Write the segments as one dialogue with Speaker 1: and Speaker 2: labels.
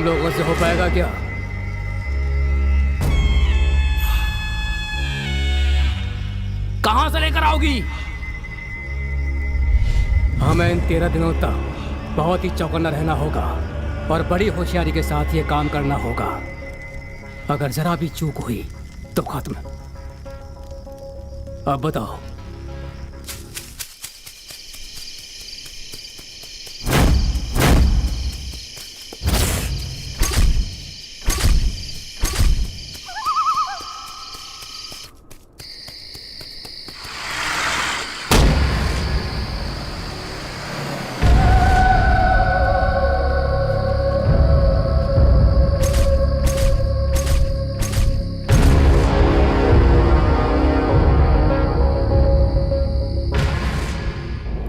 Speaker 1: लोगों से हो पाएगा क्या? कहां से लेकर आओगी? हमें इन 13 दिनों तक बहुत ही चौकन्ना रहना होगा और बड़ी होशियारी के साथ ये काम करना होगा। अगर जरा भी चूक हुई तो खत्म। अब बताओ।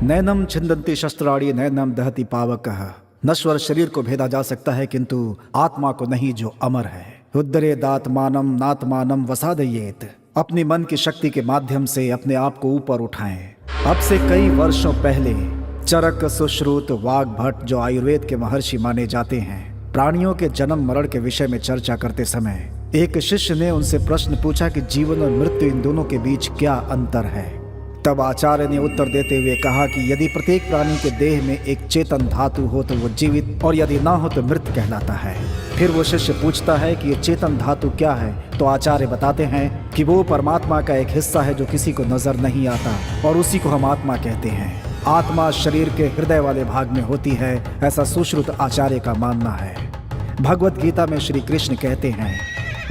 Speaker 2: नैनम छिन्दन्ति शस्त्राणि नैनम दहति पावकः। नश्वर शरीर को भेदा जा सकता है किंतु आत्मा को नहीं, जो अमर है। उद्धरेदात्मानम नात्मानम वसादयेत। अपनी मन की शक्ति के माध्यम से अपने आप को ऊपर उठाएं। अब से कई वर्षों पहले चरक सुश्रुत वाग्भट, जो आयुर्वेद के महर्षि माने जाते हैं, प्राणियों के जन्म मरण के विषय में चर्चा करते समय एक शिष्य ने उनसे प्रश्न पूछा कि जीवन और मृत्यु, इन दोनों के बीच क्या अंतर है। तब आचार्य ने उत्तर देते हुए कहा कि यदि प्रत्येक प्राणी के देह में एक चेतन धातु हो तो वो जीवित, और यदि ना हो तो मृत कहलाता है। फिर वो शिष्य पूछता है कि ये चेतन धातु क्या है, तो आचार्य बताते हैं कि वो परमात्मा का एक हिस्सा है जो किसी को नजर नहीं आता, और उसी को हम आत्मा कहते हैं। आत्मा शरीर के हृदय वाले भाग में होती है, ऐसा सुश्रुत आचार्य का मानना है। भगवत गीता में श्री कृष्ण कहते हैं,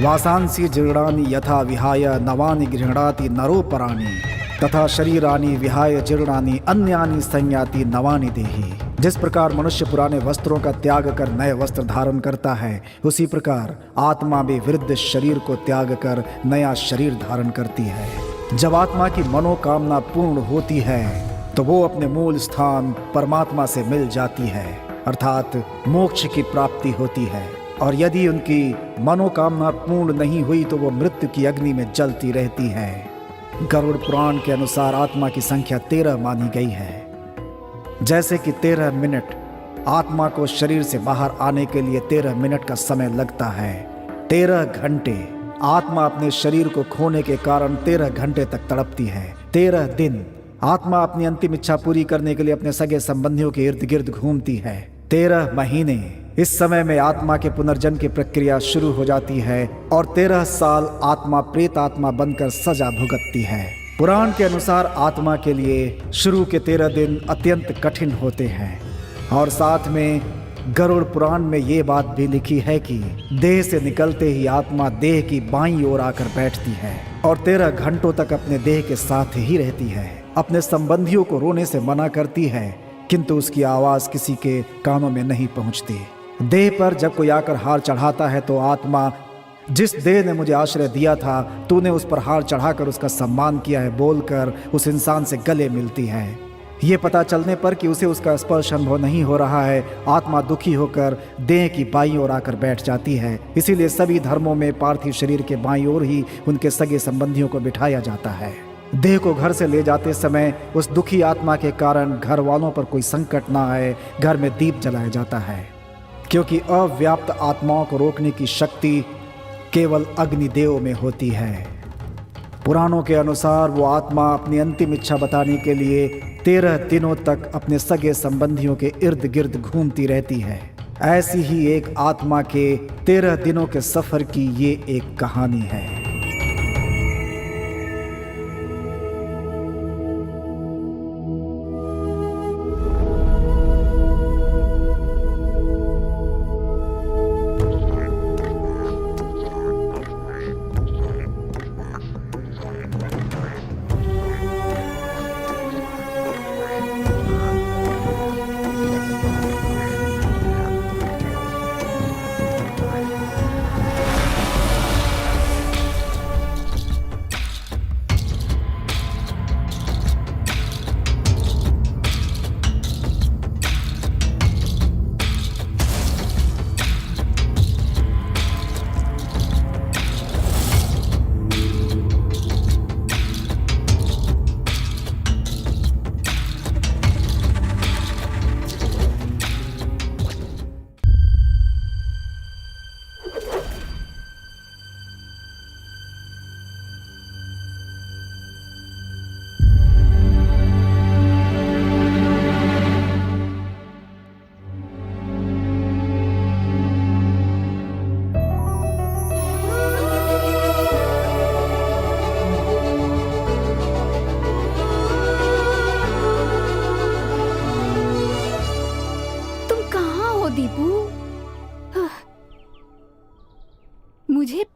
Speaker 2: वासांसी जीर्णानि यथा विहाय नवानि गृह्णाति नरो पराणि तथा शरीरानि विहाय जीर्णानि अन्यानि संयाति नवानि देहि। जिस प्रकार मनुष्य पुराने वस्त्रों का त्याग कर नए वस्त्र धारण करता है, उसी प्रकार आत्मा भी वृद्ध शरीर को त्याग कर नया शरीर धारण करती है। जब आत्मा की मनोकामना पूर्ण होती है तो वो अपने मूल स्थान परमात्मा से मिल जाती है, अर्थात मोक्ष की प्राप्ति होती है। और यदि उनकी मनोकामना पूर्ण नहीं हुई तो वो मृत्यु की अग्नि में जलती रहती है। गरुड़ पुराण के अनुसार आत्मा की संख्या 13 मानी गई है। जैसे कि 13 मिनट, आत्मा को शरीर से बाहर आने के लिए 13 मिनट का समय लगता है। 13 घंटे आत्मा अपने शरीर को खोने के कारण 13 घंटे तक तड़पती है। 13 दिन आत्मा अपनी अंतिम इच्छा पूरी करने के लिए अपने सगे संबंधियों के इर्द गिर्द घूमती है। 13 महीने, इस समय में आत्मा के पुनर्जन्म की प्रक्रिया शुरू हो जाती है और 13 साल आत्मा प्रेत आत्मा बनकर सजा भुगतती है। पुराण के अनुसार आत्मा के लिए शुरू के 13 दिन अत्यंत कठिन होते हैं। और साथ में गरुड़ पुराण में ये बात भी लिखी है कि देह से निकलते ही आत्मा देह की बाईं ओर आकर बैठती है और 13 घंटों तक अपने देह के साथ ही रहती है। अपने संबंधियों को रोने से मना करती है, किंतु उसकी आवाज किसी के कानों में नहीं पहुंचती। देह पर जब कोई आकर हार चढ़ाता है तो आत्मा, जिस देह ने मुझे आश्रय दिया था, तूने उस पर हार चढ़ाकर उसका सम्मान किया है, बोलकर उस इंसान से गले मिलती है। ये पता चलने पर कि उसे उसका स्पर्श अनुभव नहीं हो रहा है, आत्मा दुखी होकर देह की बाईं ओर आकर बैठ जाती है। इसीलिए सभी धर्मों में पार्थिव शरीर के बाईं ओर ही उनके सगे संबंधियों को बिठाया जाता है। देह को घर से ले जाते समय उस दुखी आत्मा के कारण घर वालों पर कोई संकट ना आए, घर में दीप जलाया जाता है, क्योंकि अव्याप्त आत्माओं को रोकने की शक्ति केवल अग्निदेव में होती है। पुराणों के अनुसार वो आत्मा अपनी अंतिम इच्छा बताने के लिए 13 दिनों तक अपने सगे संबंधियों के इर्द गिर्द घूमती रहती है। ऐसी ही एक आत्मा के 13 दिनों के सफर की ये एक कहानी है।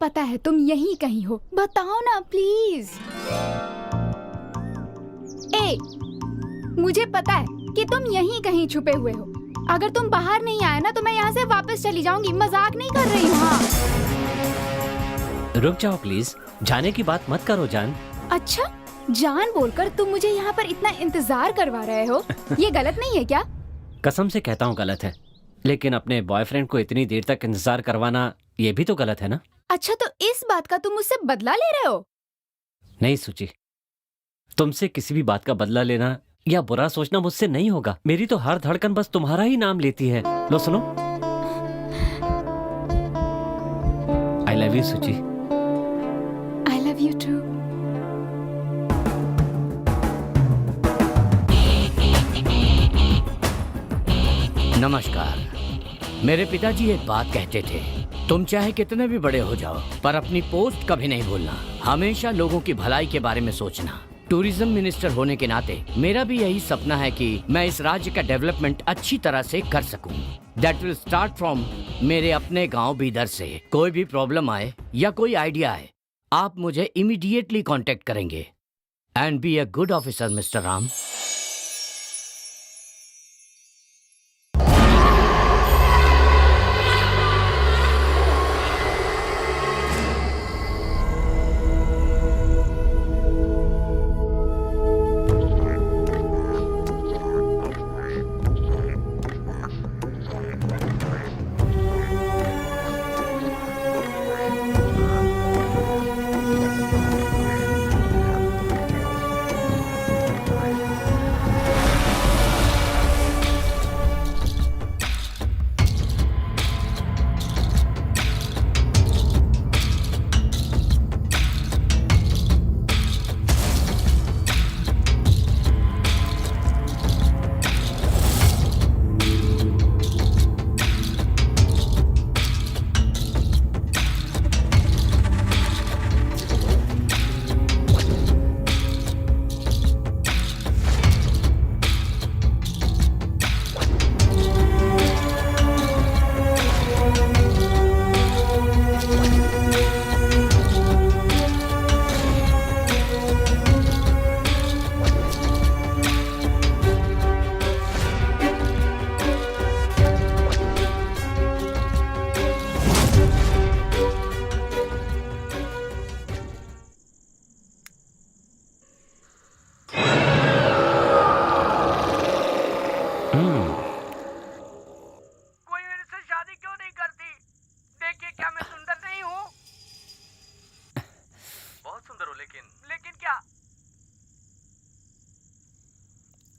Speaker 3: पता है तुम यहीं कहीं हो, बताओ ना प्लीज। मुझे पता है कि तुम यहीं कहीं छुपे हुए हो। अगर तुम बाहर नहीं आए ना तो मैं यहाँ से वापस चली जाऊंगी। मजाक नहीं कर रही हूँ। हाँ।
Speaker 4: रुक जाओ प्लीज, जाने की बात मत करो जान।
Speaker 3: अच्छा, जान बोलकर तुम मुझे यहाँ पर इतना इंतजार करवा रहे हो, ये गलत नहीं है क्या?
Speaker 4: कसम से कहता हूँ गलत है, लेकिन अपने बॉयफ्रेंड को इतनी देर तक इंतजार करवाना ये भी तो गलत है ना।
Speaker 3: अच्छा, तो इस बात का तुम मुझसे बदला ले रहे हो?
Speaker 4: नहीं सुची, तुमसे किसी भी बात का बदला लेना या बुरा सोचना मुझसे नहीं होगा। मेरी तो हर धड़कन बस तुम्हारा ही नाम लेती है। लो सुनो, आई love you Suchi.
Speaker 3: I love you too.
Speaker 5: नमस्कार। मेरे पिताजी एक बात कहते थे, तुम चाहे कितने भी बड़े हो जाओ पर अपनी पोस्ट कभी नहीं भूलना, हमेशा लोगों की भलाई के बारे में सोचना। टूरिज्म मिनिस्टर होने के नाते मेरा भी यही सपना है कि मैं इस राज्य का डेवलपमेंट अच्छी तरह से कर सकूं। दैट विल स्टार्ट फ्रॉम मेरे अपने गांव बीदर से। कोई भी प्रॉब्लम आए या कोई आइडिया आए, आप मुझे इमीडिएटली कांटेक्ट करेंगे। And be a good officer mister Ram.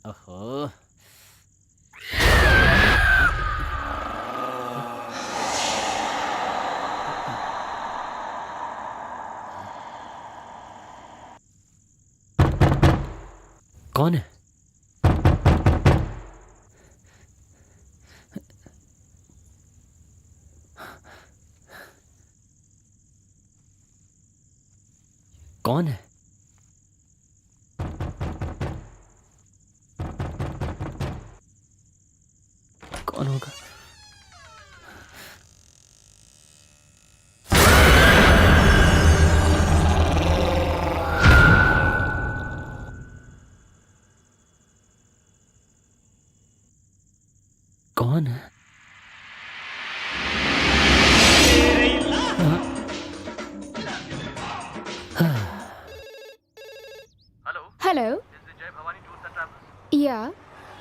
Speaker 4: ओहो, कौन है? कौन है? कौन होगा? कौन है?
Speaker 3: Hello.
Speaker 6: Jai Bhavani Tours and Travels.
Speaker 3: या,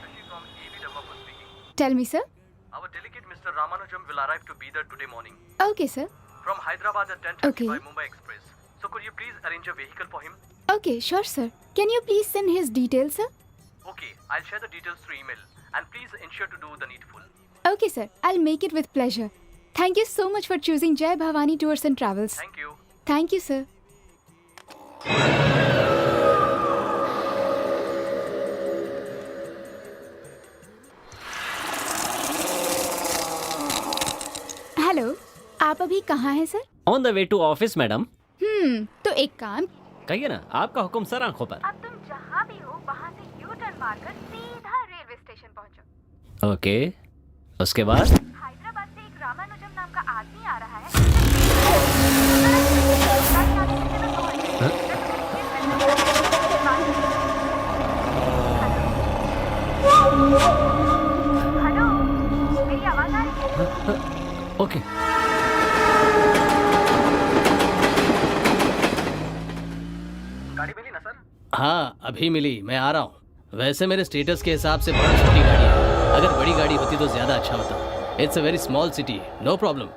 Speaker 6: Shashi from AB Developer speaking.
Speaker 3: Tell me sir.
Speaker 6: Our delegate Mr. Ramanujam will arrive to Bidar today morning
Speaker 3: okay sir.
Speaker 6: from Hyderabad at 10:30
Speaker 3: Okay.
Speaker 6: by Mumbai Express. So could you please arrange a vehicle for him?
Speaker 3: Okay, sure sir. Can you please send his details sir?
Speaker 6: Okay, I'll share the details through email and please ensure to do the needful.
Speaker 3: Okay sir, I will make it with pleasure. Thank you so much for choosing Jai Bhavani tours and travels.
Speaker 6: Thank you.
Speaker 3: Thank you sir. Hello, आप अभी कहाँ हैं sir?
Speaker 4: On the way to office madam.
Speaker 3: तो एक काम,
Speaker 4: कहिए ना, आपका हुक्म सर आंखों पर।
Speaker 3: अब तुम जहाँ भी हो वहाँ से यू टर्न मारकर सीधा रेलवे स्टेशन पहुँचो।
Speaker 4: ओके, उसके बाद?
Speaker 3: हैदराबाद से एक रामानुजम नाम का आदमी आ रहा है।
Speaker 7: हेलो, मेरी आवाज आ रही है?
Speaker 4: ओके।
Speaker 6: गाड़ी मिली ना सर?
Speaker 8: हाँ अभी मिली, मैं आ रहा हूँ। वैसे मेरे स्टेटस के हिसाब से बहुत छोटी गाड़ी है, अगर बड़ी गाड़ी होती तो ज़्यादा अच्छा होता। It's a very small city, no problem.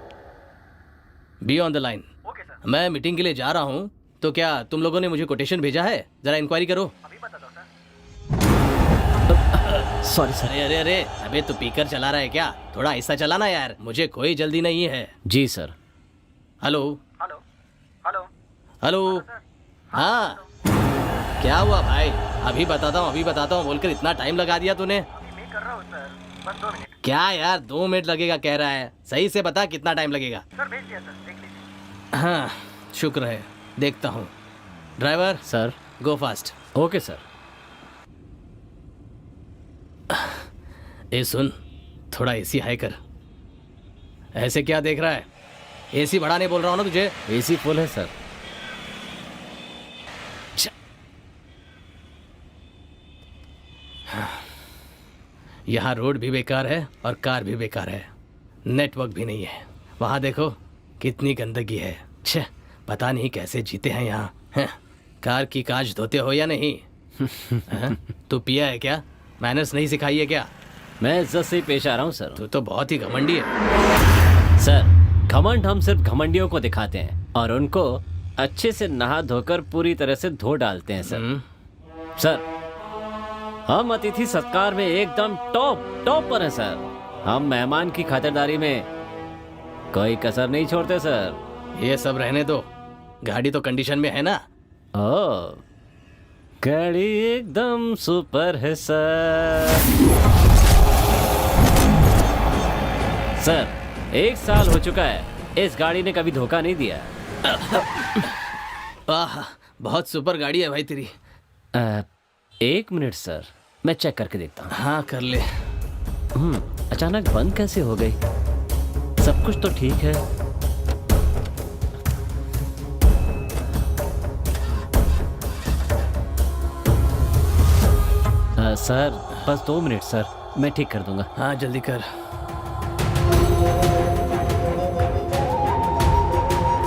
Speaker 8: Be on the line.
Speaker 6: Okay sir,
Speaker 8: मैं मीटिंग के लिए जा रहा हूँ, तो क्या तुम लोगों ने मुझे कोटेशन भेजा है? ज़रा इंक्वायरी करो।
Speaker 6: अभी बता दो सर।
Speaker 4: Sorry sir.
Speaker 8: अरे अरे अरे, अबे तू पीकर चला रहा है क्या? थोड़ा ऐसा चलाना यार, मुझे कोई जल्दी नहीं है।
Speaker 4: जी sir.
Speaker 8: Hello
Speaker 6: hello hello
Speaker 8: hello. हाँ क्या हुआ भाई? अभी बताता हूँ बोलकर इतना टाइम लगा दिया तूने।
Speaker 6: अभी मैं कर रहा हूँ सर, बस 2 मिनट।
Speaker 8: क्या यार 2 मिनट लगेगा कह रहा है? सही से बता कितना टाइम लगेगा?
Speaker 6: सर भेज दिया सर, देख लीजिए।
Speaker 8: हाँ शुक्र है, देखता हूँ। Driver
Speaker 4: sir.
Speaker 8: Go fast.
Speaker 4: Okay sir.
Speaker 8: ए सुन, थोड़ा एसी हाई कर। ऐसे क्या देख रहा है? एसी बढ़ाने बोल रहा हूँ ना तुझे।
Speaker 4: एसी फुल है सर।
Speaker 8: यहाँ रोड भी बेकार है और कार भी बेकार है, नेटवर्क भी नहीं है। वहाँ देखो कितनी गंदगी है। छे, पता नहीं कैसे जीते हैं यहाँ। हैं? कार की कांच धोते हो या नहीं? हैं? तू पिया है क्या? मैनर्स नहीं सिखाई है क्या?
Speaker 4: मैं इज्जत से ही पेश आ रहा हूँ सर।
Speaker 8: तू तो बहुत ही घमंडी है।
Speaker 4: सर घमंड हम सिर्फ घमंडियों को दिखाते हैं और उनको अच्छे से नहा धोकर पूरी तरह से धो डालते हैं सर। सर हम अतिथि सत्कार में एकदम टॉप पर हैं सर। हम मेहमान की खातिरदारी में कोई कसर नहीं छोड़ते सर।
Speaker 8: ये सब रहने दो, गाड़ी तो कंडीशन में है ना?
Speaker 4: ओ गाड़ी एकदम सुपर है सर। सर 1 साल हो चुका है, इस गाड़ी ने कभी धोखा नहीं दिया।
Speaker 8: आह बहुत सुपर गाड़ी है भाई तेरी।
Speaker 4: 1 मिनट सर, मैं चेक करके देखता हूँ।
Speaker 8: हाँ कर ले।
Speaker 4: अचानक बंद कैसे हो गई? सब कुछ तो ठीक है। सर बस 2 मिनट सर, मैं ठीक कर दूंगा।
Speaker 8: हाँ जल्दी कर।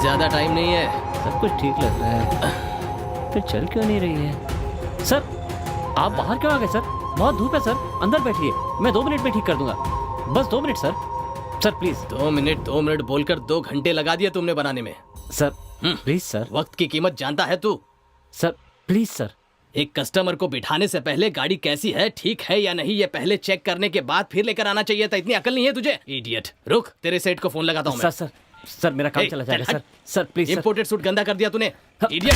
Speaker 8: ज्यादा टाइम नहीं है।
Speaker 4: सब कुछ ठीक लग रहा है, फिर चल क्यों नहीं रही है? सर आप बाहर क्यों आ गए सर? बहुत धूप है सर, अंदर बैठिए, मैं 2 मिनट में ठीक कर दूंगा। बस 2 minute sir. Sir please.
Speaker 8: 2 minute बोलकर 2 घंटे लगा दिए तुमने बनाने में।
Speaker 4: Sir please sir.
Speaker 8: वक्त की कीमत जानता है तू?
Speaker 4: Sir please sir.
Speaker 8: एक कस्टमर को बिठाने से पहले गाड़ी कैसी है, ठीक है या नहीं, ये पहले चेक करने के बाद फिर लेकर आना चाहिए था। इतनी अकल नहीं है तुझे? इडियट। रुक, तेरे सेठ को फोन लगाता हूँ मैं।
Speaker 4: सर मेरा काम चला जाएगा sir. Sir please.
Speaker 8: Imported suit गंदा कर दिया तूने, इडियट।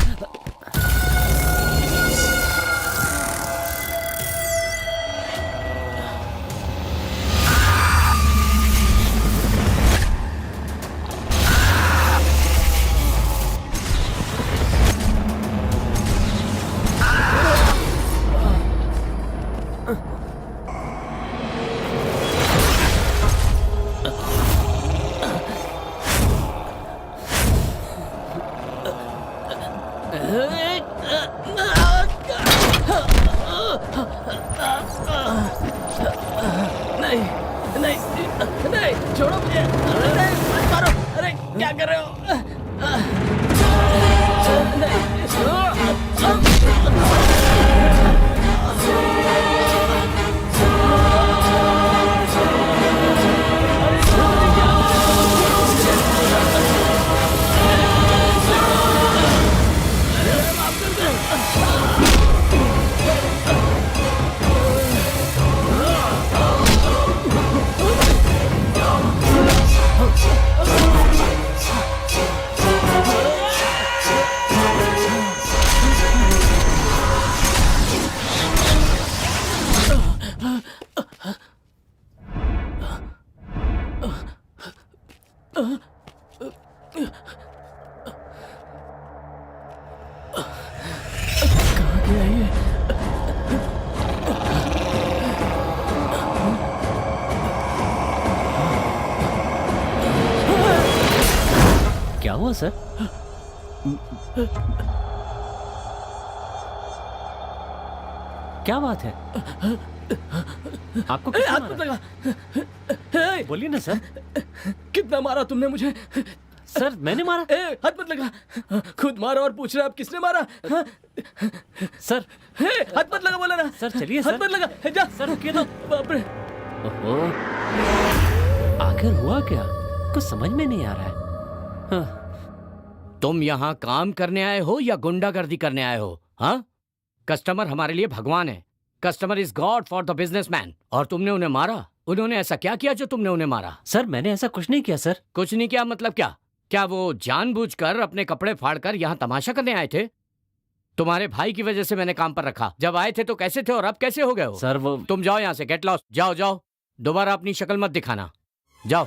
Speaker 8: नहीं छोड़ो मुझे। अरे मत मारो। अरे क्या कर रहे हो?
Speaker 4: क्या हुआ सर? क्या बात है? आपको किसने
Speaker 8: हाथ मत
Speaker 4: मारा?
Speaker 8: लगा।
Speaker 4: बोलिए ना सर।
Speaker 8: कितना मारा तुमने मुझे?
Speaker 4: सर मैंने मारा?
Speaker 8: हाथ मत लगा। खुद मारा और पूछ रहा आप किसने मारा? हाँ?
Speaker 4: सर
Speaker 8: हाथ मत लगा बोला ना।
Speaker 4: सर चलिए
Speaker 8: हाथ
Speaker 4: सर।
Speaker 8: मत लगा। जा
Speaker 4: सर रुकिए तो।
Speaker 8: बाप रे।
Speaker 4: ओहो, आखिर हुआ क्या? कुछ समझ में नहीं आ रहा है। हाँ।
Speaker 5: तुम यहाँ काम करने आए हो या गुंडागर्दी करने आए हो? हाँ, कस्टमर हमारे लिए भगवान है। Customer is God for the businessman. और तुमने उन्हें मारा? उन्होंने ऐसा क्या किया जो तुमने उन्हें मारा?
Speaker 4: सर मैंने ऐसा कुछ नहीं किया सर।
Speaker 5: कुछ नहीं किया मतलब क्या? क्या वो जानबूझकर अपने कपड़े फाड़कर यहाँ तमाशा करने आए थे? तुम्हारे भाई की वजह से मैंने काम पर रखा। जब आए थे तो कैसे थे और अब कैसे हो गए हो?
Speaker 4: सर वो
Speaker 5: तुम जाओ यहाँ से, गेट लॉस्ट। जाओ जाओ, दोबारा अपनी शक्ल मत दिखाना। जाओ।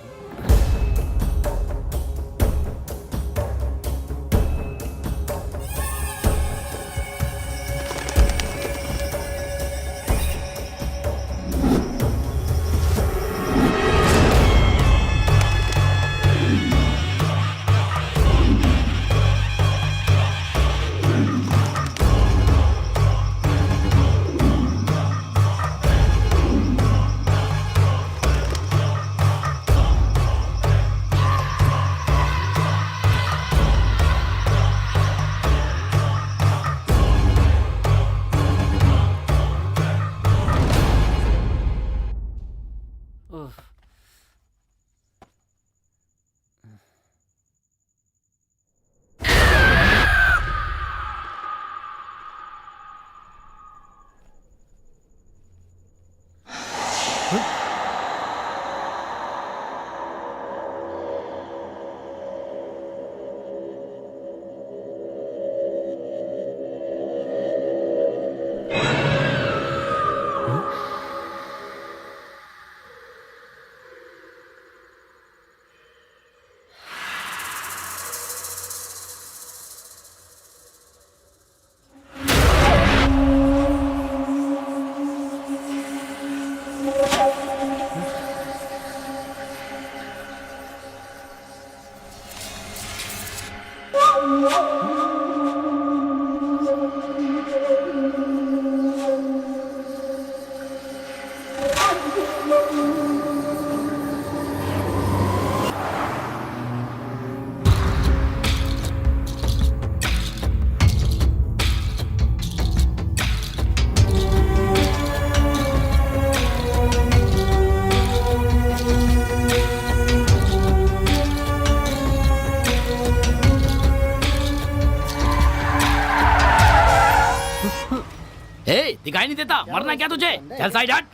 Speaker 5: दिखाई नहीं देता? मरना क्या तुझे? चल साइड हट।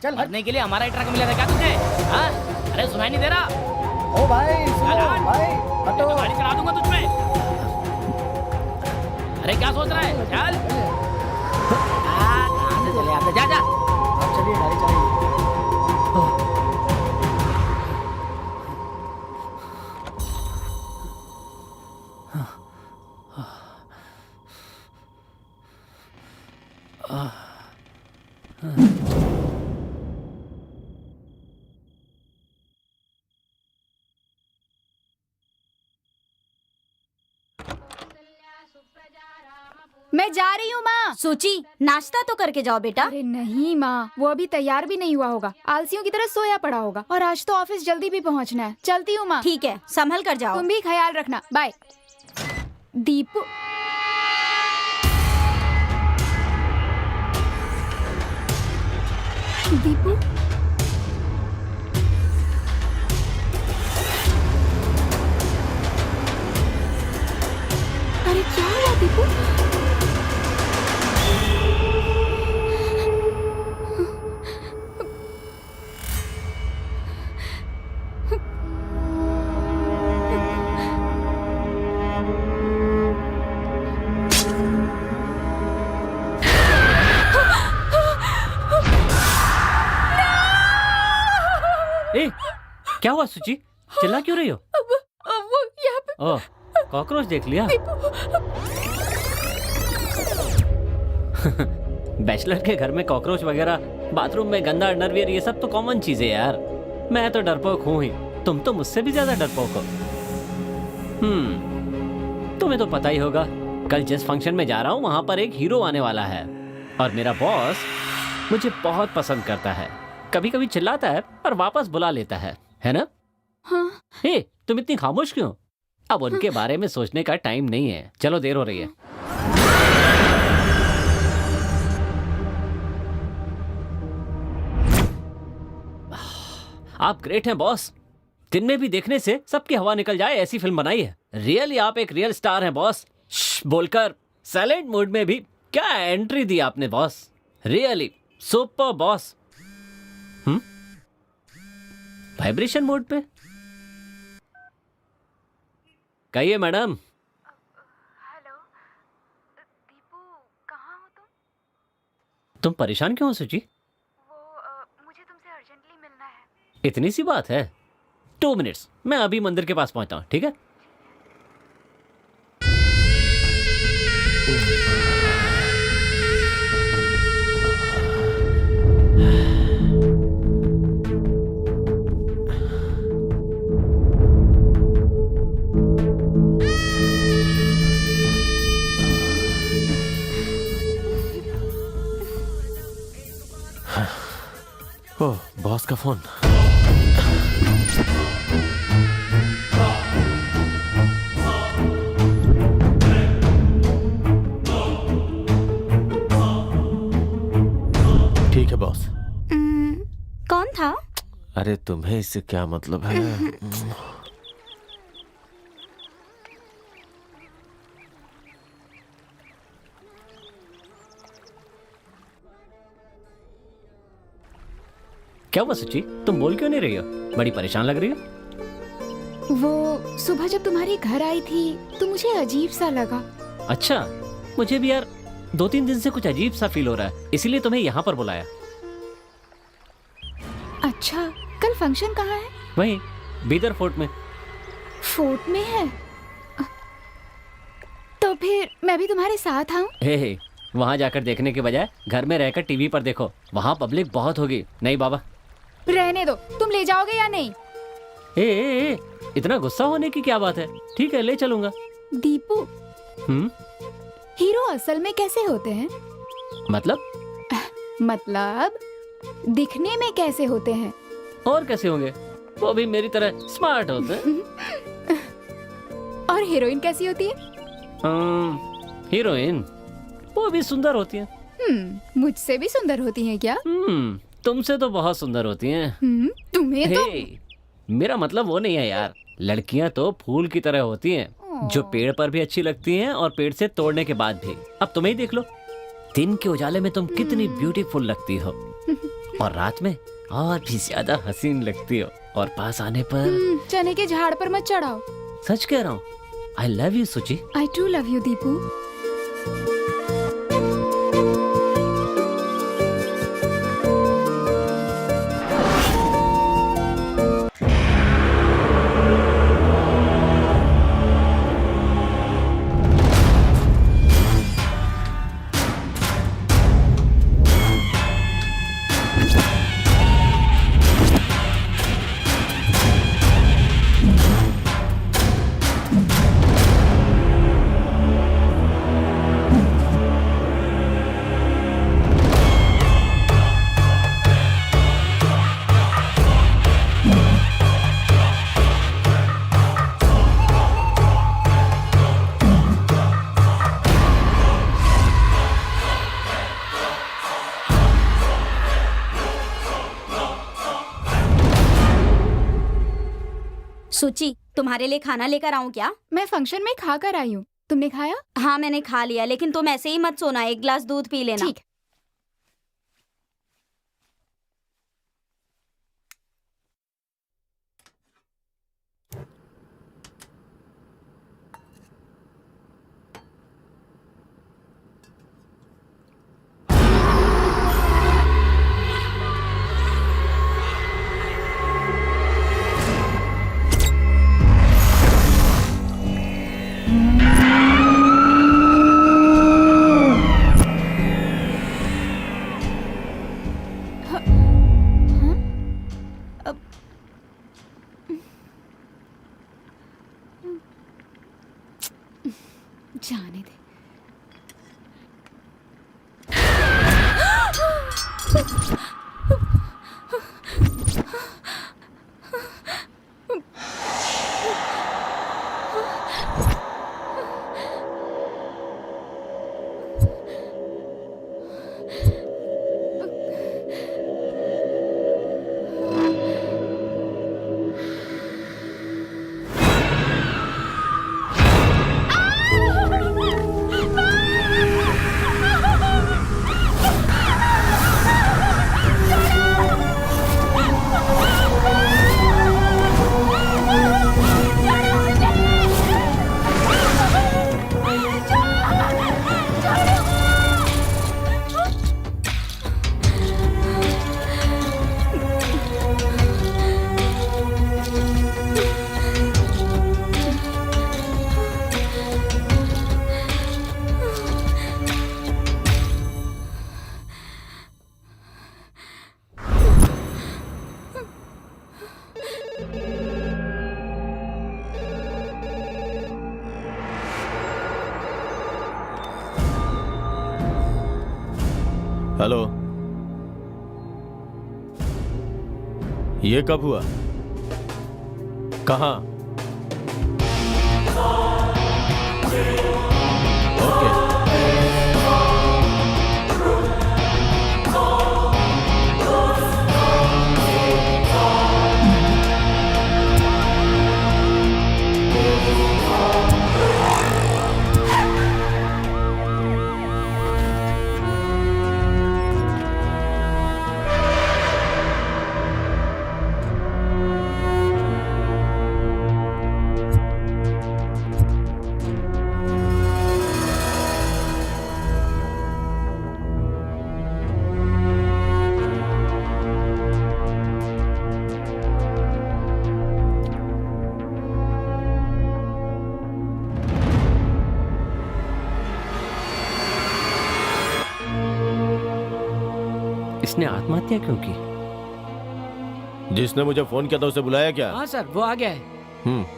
Speaker 2: चल
Speaker 5: मरने के लिए हमारा ही ट्रक मिला था क्या तुझे? हाँ? अरे सुनाई नहीं दे रहा?
Speaker 2: ओ भाई
Speaker 5: चल हट।
Speaker 2: भाई
Speaker 5: मैं तो गाड़ी चला दूंगा तुझ पे। अरे क्या सोच रहा है? चल। कहाँ से चले आते? जा जा।
Speaker 2: चलिए गाड़ी चलिए।
Speaker 3: मैं जा रही हूँ माँ।
Speaker 9: सूची, नाश्ता तो करके जाओ बेटा।
Speaker 3: अरे नहीं माँ, वो अभी तैयार भी नहीं हुआ होगा, आलसियों की तरह सोया पड़ा होगा, और आज तो ऑफिस जल्दी भी पहुँचना है। चलती हूँ माँ।
Speaker 9: ठीक है, संभल कर जाओ।
Speaker 3: तुम भी ख्याल रखना। बाय। दीपू, दीपू, अरे क्या हुआ दीपू?
Speaker 4: ए, क्या हुआ सुची? चिल्ला क्यों रही हो?
Speaker 3: वो यहाँ पे
Speaker 4: ओह, कॉकरोच देख लिया? बैचलर के घर में कॉकरोच वगैरह, बाथरूम में गंदा अंडरवियर, ये सब तो कॉमन चीजें यार। मैं तो डरपोक हूँ ही, तुम तो मुझसे भी ज्यादा डरपोक हो। तुम्हें तो पता ही होगा, कल जिस फंक्शन में जा रहा हूँ वहां पर एक हीरो आने वाला है। और मेरा बॉस मुझे बहुत पसंद करता है। कभी कभी चिल्लाता है पर वापस बुला लेता है ना?
Speaker 3: हाँ।
Speaker 4: हे, तुम इतनी खामोश क्यों? अब उनके बारे में सोचने का टाइम नहीं है। चलो, देर हो रही है। आप ग्रेट हैं बॉस। दिन में भी देखने से सबकी हवा निकल जाए ऐसी फिल्म बनाई है। रियली आप एक रियल स्टार हैं बॉस। बोलकर साइलेंट मोड में भी क्या एंट्री दी आपने boss. Really super boss. Vibration mode पे कहिए मैडम।
Speaker 3: हेलो दीपू, कहाँ हो तुम?
Speaker 4: तुम परेशान क्यों हो सुची?
Speaker 3: वो मुझे तुमसे अर्जेंटली मिलना है।
Speaker 4: इतनी सी बात है? 2 मिनट्स, मैं अभी मंदिर के पास पहुंचता हूँ, ठीक है?
Speaker 10: ओह, बॉस का फोन। ठीक है बॉस।
Speaker 9: कौन था?
Speaker 10: अरे तुम्हें इससे क्या मतलब है?
Speaker 4: क्या हुआ सुची? तुम बोल क्यों नहीं रही हो? बड़ी परेशान लग रही हो।
Speaker 3: वो सुबह जब तुम्हारे घर आई थी तो मुझे अजीब सा लगा।
Speaker 4: अच्छा, मुझे भी यार 2-3 दिन से कुछ अजीब सा फील हो रहा है, इसीलिए तुम्हें यहाँ पर बुलाया।
Speaker 3: अच्छा, कल फंक्शन कहाँ है?
Speaker 4: वहीं बीदर फोर्ट में।
Speaker 3: फोर्ट में है? तो फिर मैं भी तुम्हारे साथ आऊं?
Speaker 4: हे, वहाँ जाकर देखने के बजाय घर में रहकर टीवी पर देखो, वहाँ पब्लिक बहुत होगी। नहीं बाबा,
Speaker 3: रहने दो। तुम ले जाओगे या नहीं?
Speaker 4: ए, इतना गुस्सा होने की क्या बात है? ठीक है, ले चलूंगा।
Speaker 3: दीपू, हीरो असल में कैसे होते हैं? मतलब दिखने में कैसे होते हैं?
Speaker 4: और कैसे होंगे? वो भी मेरी तरह स्मार्ट होते हैं।
Speaker 3: और हीरोइन कैसी होती है?
Speaker 4: हीरोइन वो भी सुंदर होती हैं।
Speaker 3: मुझसे भी सुंदर होती हैं क्या?
Speaker 4: तुमसे तो बहुत सुंदर होती हैं।
Speaker 3: तुम्हें तो
Speaker 4: मेरा मतलब वो नहीं है यार। लड़कियां तो फूल की तरह होती हैं, जो पेड़ पर भी अच्छी लगती हैं और पेड़ से तोड़ने के बाद भी। अब तुम्हें ही देख लो, दिन के उजाले में तुम कितनी ब्यूटीफुल लगती हो और रात में और भी ज्यादा हसीन लगती हो, और पास आने पर
Speaker 3: चने के झाड़ पर मत चढ़ाओ।
Speaker 4: सच कह रहा हूँ। आई love you Suchi.
Speaker 3: I to love you Deepu.
Speaker 9: सुची, तुम्हारे लिए खाना लेकर आऊं क्या?
Speaker 3: मैं फंक्शन में खा कर आई हूँ। तुमने खाया?
Speaker 9: हाँ, मैंने खा लिया, लेकिन तुम ऐसे ही मत सोना, एक गिलास दूध पी लेना।
Speaker 3: ठीक।
Speaker 10: हेलो, ये कब हुआ? कहाँ? ओके।
Speaker 4: इसने आत्महत्या क्यों की?
Speaker 10: जिसने मुझे फोन किया था उसे बुलाया क्या?
Speaker 5: हाँ सर, वो आ गया है।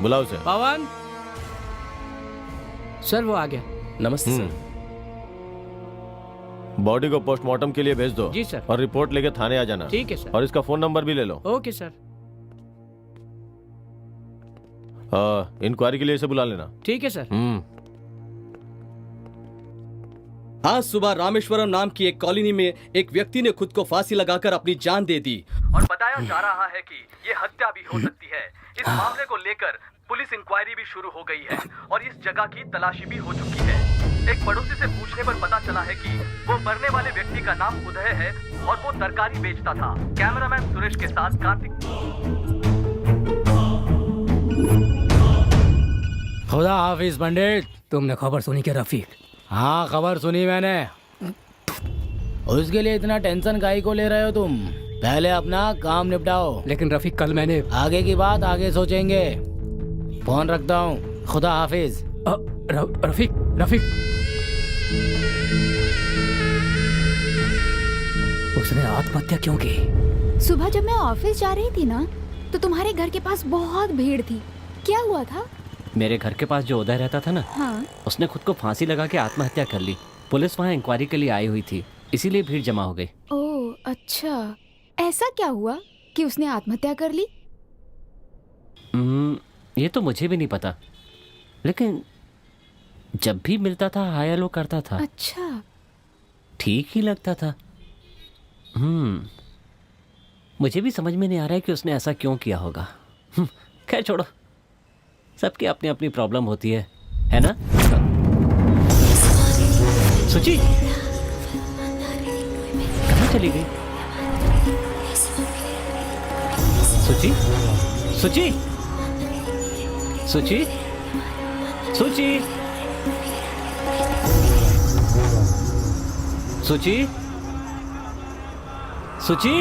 Speaker 10: बुलाओ उसे।
Speaker 5: पवन सर, वो आ गया।
Speaker 8: नमस्ते सर।
Speaker 10: बॉडी को पोस्टमार्टम के लिए भेज दो।
Speaker 5: जी सर।
Speaker 10: और रिपोर्ट लेके थाने आ जाना।
Speaker 5: ठीक है सर।
Speaker 10: और इसका फोन नंबर भी ले लो।
Speaker 5: Okay sir.
Speaker 10: इंक्वायरी के लिए इसे बुला लेना।
Speaker 5: ठीक है सर।
Speaker 11: आज सुबह रामेश्वरम नाम की एक कॉलोनी में एक व्यक्ति ने खुद को फांसी लगाकर अपनी जान दे दी
Speaker 6: और बताया जा रहा है कि ये हत्या भी हो सकती है। इस मामले को लेकर पुलिस इंक्वायरी भी शुरू हो गई है और इस जगह की तलाशी भी हो चुकी है। एक पड़ोसी से पूछने पर पता चला है कि वो मरने वाले व्यक्ति का नाम उदय है और वो तरकारी बेचता था। कैमरामैन सुरेश के साथ कार्तिक।
Speaker 1: खुदा हाफिज पंडित। तुमने खबर सुनी क्या रफीक?
Speaker 5: हाँ, खबर सुनी मैंने। उसके लिए इतना टेंशन काहे को ले रहे हो तुम? पहले अपना काम निपटाओ।
Speaker 1: लेकिन रफीक, कल मैंने
Speaker 5: आगे की बात आगे सोचेंगे। फोन रखता हूँ। खुदा हाफिज।
Speaker 1: रफीक, रफीक, उसने आत्महत्या क्यों की?
Speaker 3: सुबह जब मैं ऑफिस जा रही थी ना, तो तुम्हारे घर के पास बहुत भीड़ थी। क्या हुआ था?
Speaker 4: मेरे घर के पास जो उदय रहता था ना,
Speaker 3: हाँ।
Speaker 4: उसने खुद को फांसी लगा के आत्महत्या कर ली। पुलिस वहाँ इंक्वायरी के लिए आई हुई थी, इसीलिए भीड़ जमा हो गई।
Speaker 3: ओह अच्छा, ऐसा क्या हुआ कि उसने आत्महत्या कर ली?
Speaker 4: ये तो मुझे भी नहीं पता, लेकिन जब भी मिलता था हाय हेलो करता था।
Speaker 3: अच्छा,
Speaker 4: ठीक ही लगता था। मुझे भी समझ में नहीं आ रहा है कि उसने ऐसा क्यों किया होगा। खैर छोड़ो, सबकी अपनी अपनी प्रॉब्लम होती है ना? सुची कहाँ चली गई? सुची, सुची, सुची, सुची, सुची, सुची।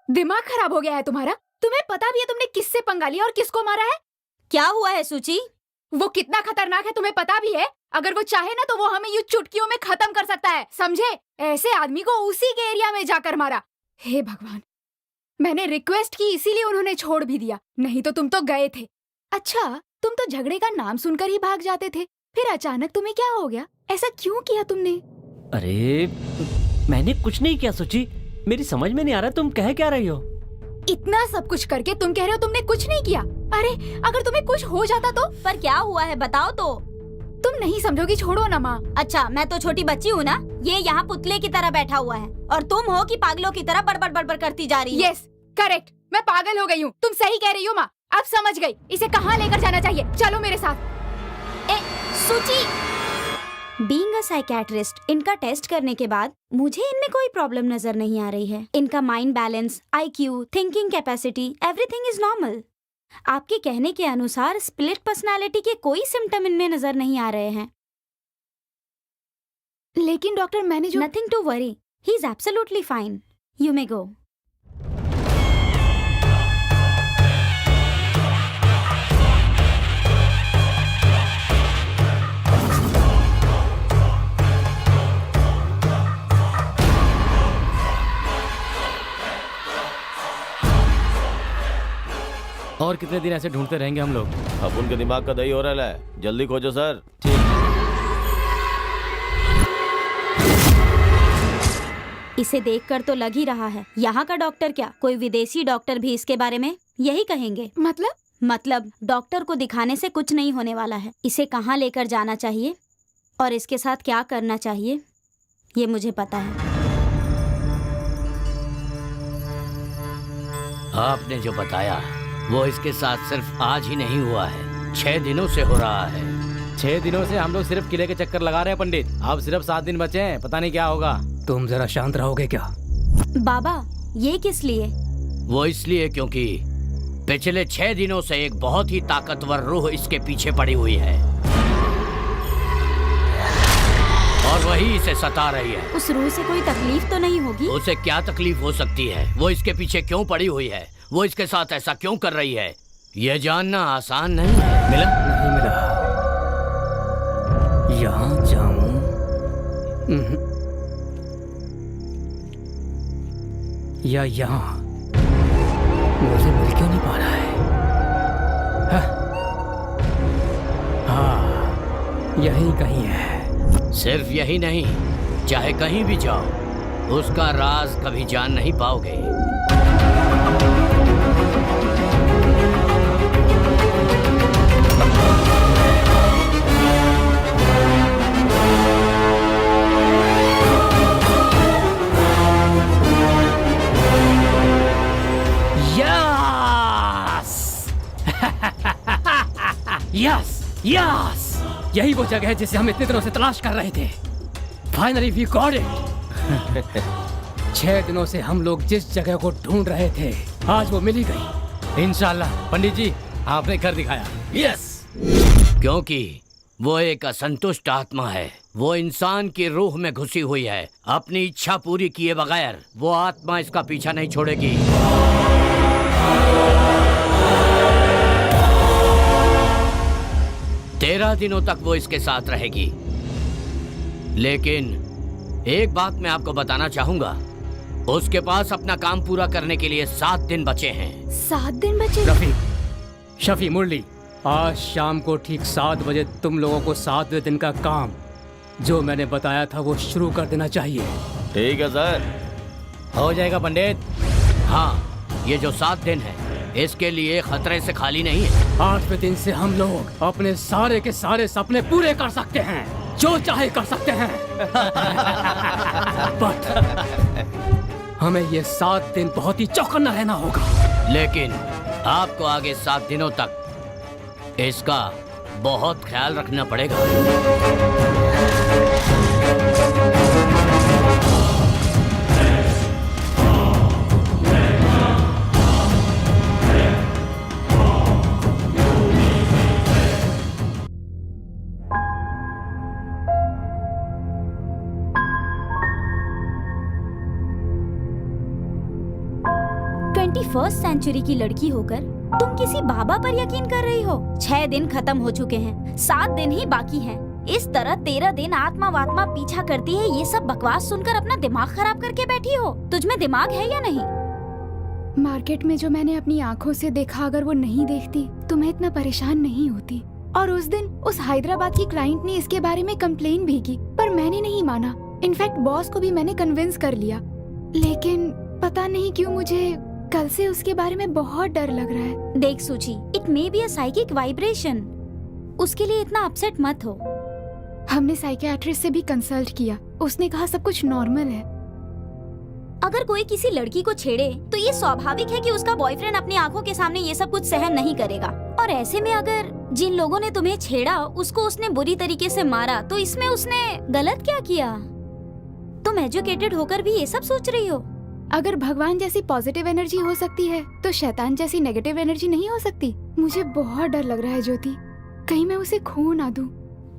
Speaker 3: दिमाग खराब हो गया है तुम्हारा? तुम्हें पता भी है तुमने किससे पंगा लिया और किसको मारा है?
Speaker 9: क्या हुआ है सूची?
Speaker 3: वो कितना खतरनाक है तुम्हें पता भी है? अगर वो चाहे ना तो वो हमें यूं चुटकियों में खत्म कर सकता है, समझे? ऐसे आदमी को उसी के एरिया में जाकर मारा। हे भगवान, मैंने रिक्वेस्ट की इसीलिए उन्होंने छोड़ भी दिया, नहीं तो तुम तो गए थे। अच्छा, तुम तो झगड़े का नाम सुनकर ही भाग जाते थे, फिर अचानक तुम्हें क्या हो गया? ऐसा क्यों किया तुमने?
Speaker 4: अरे मैंने कुछ नहीं किया सूची, मेरी समझ में नहीं आ रहा तुम कह क्या रही हो।
Speaker 3: इतना सब कुछ करके तुम कह रहे हो तुमने कुछ नहीं किया? अरे अगर तुम्हें कुछ हो जाता तो?
Speaker 9: पर क्या हुआ है बताओ तो।
Speaker 3: तुम नहीं समझोगी, छोड़ो ना माँ।
Speaker 9: अच्छा, मैं तो छोटी बच्ची हूँ ना? ये यहाँ पुतले की तरह बैठा हुआ है और तुम हो कि पागलों की तरह बड़बड़ बड़बड़ करती जा रही हो।
Speaker 3: यस करेक्ट, मैं पागल हो गई हूँ। तुम सही कह रही हो माँ, अब समझ गई। इसे कहाँ लेकर जाना चाहिए? चलो मेरे साथ।
Speaker 9: सूची, बीइंग अ साइकेट्रिस्ट, इनका टेस्ट करने के बाद मुझे इनमें कोई प्रॉब्लम नजर नहीं आ रही है। इनका mind balance, IQ, thinking capacity, everything is normal. आपके कहने के अनुसार स्प्लिट पर्सनालिटी के कोई सिम्टम इनमें नजर नहीं आ रहे हैं।
Speaker 3: लेकिन डॉक्टर, मैंने जो...
Speaker 9: nothing to worry, he is absolutely fine. You may go.
Speaker 5: और कितने दिन ऐसे ढूंढते रहेंगे हम लोग?
Speaker 10: अब उनके दिमाग का दही हो रहा है, जल्दी खोजो सर।
Speaker 9: इसे देखकर तो लग ही रहा है यहाँ का डॉक्टर क्या, कोई विदेशी डॉक्टर भी इसके बारे में यही कहेंगे। मतलब डॉक्टर को दिखाने से कुछ नहीं होने वाला है। इसे कहाँ लेकर जाना चाहिए और इसके साथ क्या करना चाहिए ये मुझे पता है।
Speaker 5: आपने जो बताया वो इसके साथ सिर्फ आज ही नहीं हुआ है, 6 दिनों से हो रहा है।
Speaker 12: 6 दिनों से हम लोग सिर्फ किले के चक्कर लगा रहे हैं पंडित। अब सिर्फ 7 दिन बचे हैं, पता नहीं क्या होगा।
Speaker 1: तुम जरा शांत रहोगे क्या?
Speaker 9: बाबा, ये किस लिए?
Speaker 5: वो इसलिए क्योंकि पिछले 6 दिनों से एक बहुत ही ताकतवर रूह इसके पीछे पड़ी हुई है और वही इसे सता रही है।
Speaker 9: उस रूह से कोई तकलीफ तो नहीं होगी?
Speaker 5: उसे क्या तकलीफ हो सकती है? वो इसके पीछे क्यों पड़ी हुई है? वो इसके साथ ऐसा क्यों कर रही है? ये जानना आसान नहीं है। मिला?
Speaker 1: नहीं मिला। यहाँ जाऊं? या यहाँ? मुझे मिल क्यों नहीं पा रहा है? हाँ, यहीं कहीं है।
Speaker 5: सिर्फ यही नहीं, चाहे कहीं भी जाओ, उसका राज कभी जान नहीं पाओगे।
Speaker 1: यस यस, यही वो जगह है जिसे हम इतने दिनों से तलाश कर रहे थे। Finally we got it. 6 दिनों से हम लोग जिस जगह को ढूंढ रहे थे, आज वो मिल ही गई।
Speaker 12: इंशाल्लाह। पंडित जी, आपने घर दिखाया।
Speaker 5: यस, क्योंकि वो एक असंतुष्ट आत्मा है। वो इंसान की रूह में घुसी हुई है। अपनी इच्छा पूरी किए बगैर वो आत्मा इसका पीछा नहीं छोड़ेगी। 13 दिनों तक वो इसके साथ रहेगी। लेकिन एक बात मैं आपको बताना चाहूंगा, उसके पास अपना काम पूरा करने के लिए 7 दिन बचे हैं।
Speaker 3: 7 दिन बचे?
Speaker 1: रफीक, शफी, मुरली, आज शाम को ठीक 7 बजे तुम लोगों को 7वें दिन का काम जो मैंने बताया था वो शुरू कर देना चाहिए।
Speaker 10: ठीक है सर।
Speaker 12: हो जाएगा पंडित।
Speaker 5: हाँ, ये जो 7 दिन है इसके लिए खतरे से खाली नहीं है।
Speaker 1: 8वें दिन से हम लोग अपने सारे के सारे सपने पूरे कर सकते हैं, जो चाहे कर सकते हैं। बट हमें ये 7 दिन बहुत ही चौकन्ना रहना होगा।
Speaker 5: लेकिन आपको आगे 7 दिनों तक इसका बहुत ख्याल रखना पड़ेगा।
Speaker 9: फर्स्ट सेंचुरी की लड़की होकर तुम किसी बाबा पर यकीन कर रही हो? 6 दिन खत्म हो चुके हैं, 7 दिन ही बाकी हैं। इस तरह 13 दिन आत्मा वात्मा पीछा करती है, ये सब बकवास सुनकर अपना दिमाग खराब करके बैठी हो। तुझमें दिमाग है या नहीं?
Speaker 3: मार्केट में जो मैंने अपनी आंखों से देखा, अगर वो नहीं देखती तो मैं इतना परेशान नहीं होती। और उस दिन उस हैदराबाद की क्लाइंट ने इसके बारे में कंप्लेन भी की, पर मैंने नहीं माना। इनफैक्ट बॉस को भी मैंने कन्विंस कर लिया। लेकिन पता नहीं क्यों मुझे कल से उसके बारे में बहुत डर लग रहा है।
Speaker 9: देख सूची, it may be a psychic vibration. उसके लिए इतना अपसेट मत हो।
Speaker 3: हमने साइकियाट्रिस्ट से भी कंसल्ट किया, उसने कहा सब कुछ नॉर्मल है।
Speaker 9: अगर कोई किसी लड़की को छेड़े तो ये स्वाभाविक है कि उसका बॉयफ्रेंड अपनी आंखों के सामने ये सब कुछ सहन नहीं करेगा। और ऐसे में अगर जिन लोगों ने तुम्हें छेड़ा उसको उसने बुरी तरीके से मारा, तो इसमें उसने गलत क्या किया? तुम एजुकेटेड होकर भी ये सब सोच रही हो।
Speaker 3: अगर भगवान जैसी पॉजिटिव एनर्जी हो सकती है तो शैतान जैसी नेगेटिव एनर्जी नहीं हो सकती? मुझे बहुत डर लग रहा है ज्योति, कहीं मैं उसे खो ना दूं।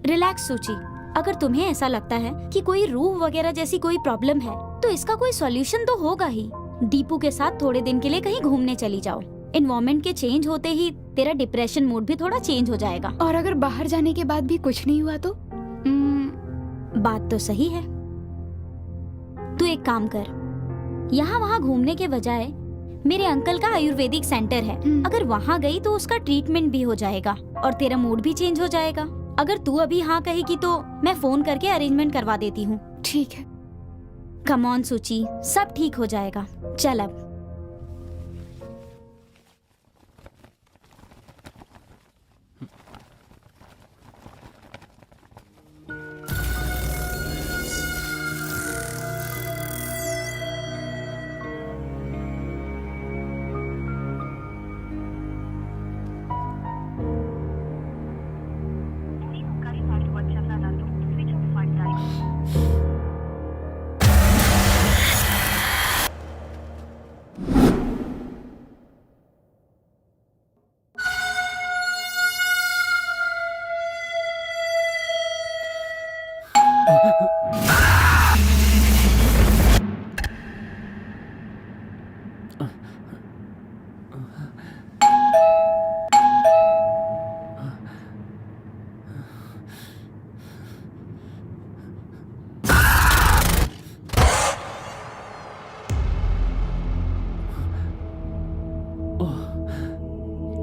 Speaker 9: रिलैक्स सूची, अगर तुम्हें ऐसा लगता है कि कोई रूह वगैरह जैसी कोई प्रॉब्लम है तो इसका कोई सॉल्यूशन तो होगा ही। दीपू के साथ थोड़े दिन के लिए कहीं घूमने चली जाओ। एनवायरनमेंट के चेंज होते ही तेरा डिप्रेशन मूड भी थोड़ा चेंज हो जाएगा।
Speaker 3: और अगर बाहर जाने के बाद भी कुछ नहीं हुआ तो?
Speaker 9: बात तो सही है। तू एक काम कर, यहाँ वहाँ घूमने के बजाय मेरे अंकल का आयुर्वेदिक सेंटर है, अगर वहाँ गई तो उसका ट्रीटमेंट भी हो जाएगा और तेरा मूड भी चेंज हो जाएगा। अगर तू अभी हाँ कहेगी तो मैं फोन करके अरेंजमेंट करवा देती हूँ।
Speaker 3: ठीक है।
Speaker 9: कम ऑन सूची, सब ठीक हो जाएगा। चल अब।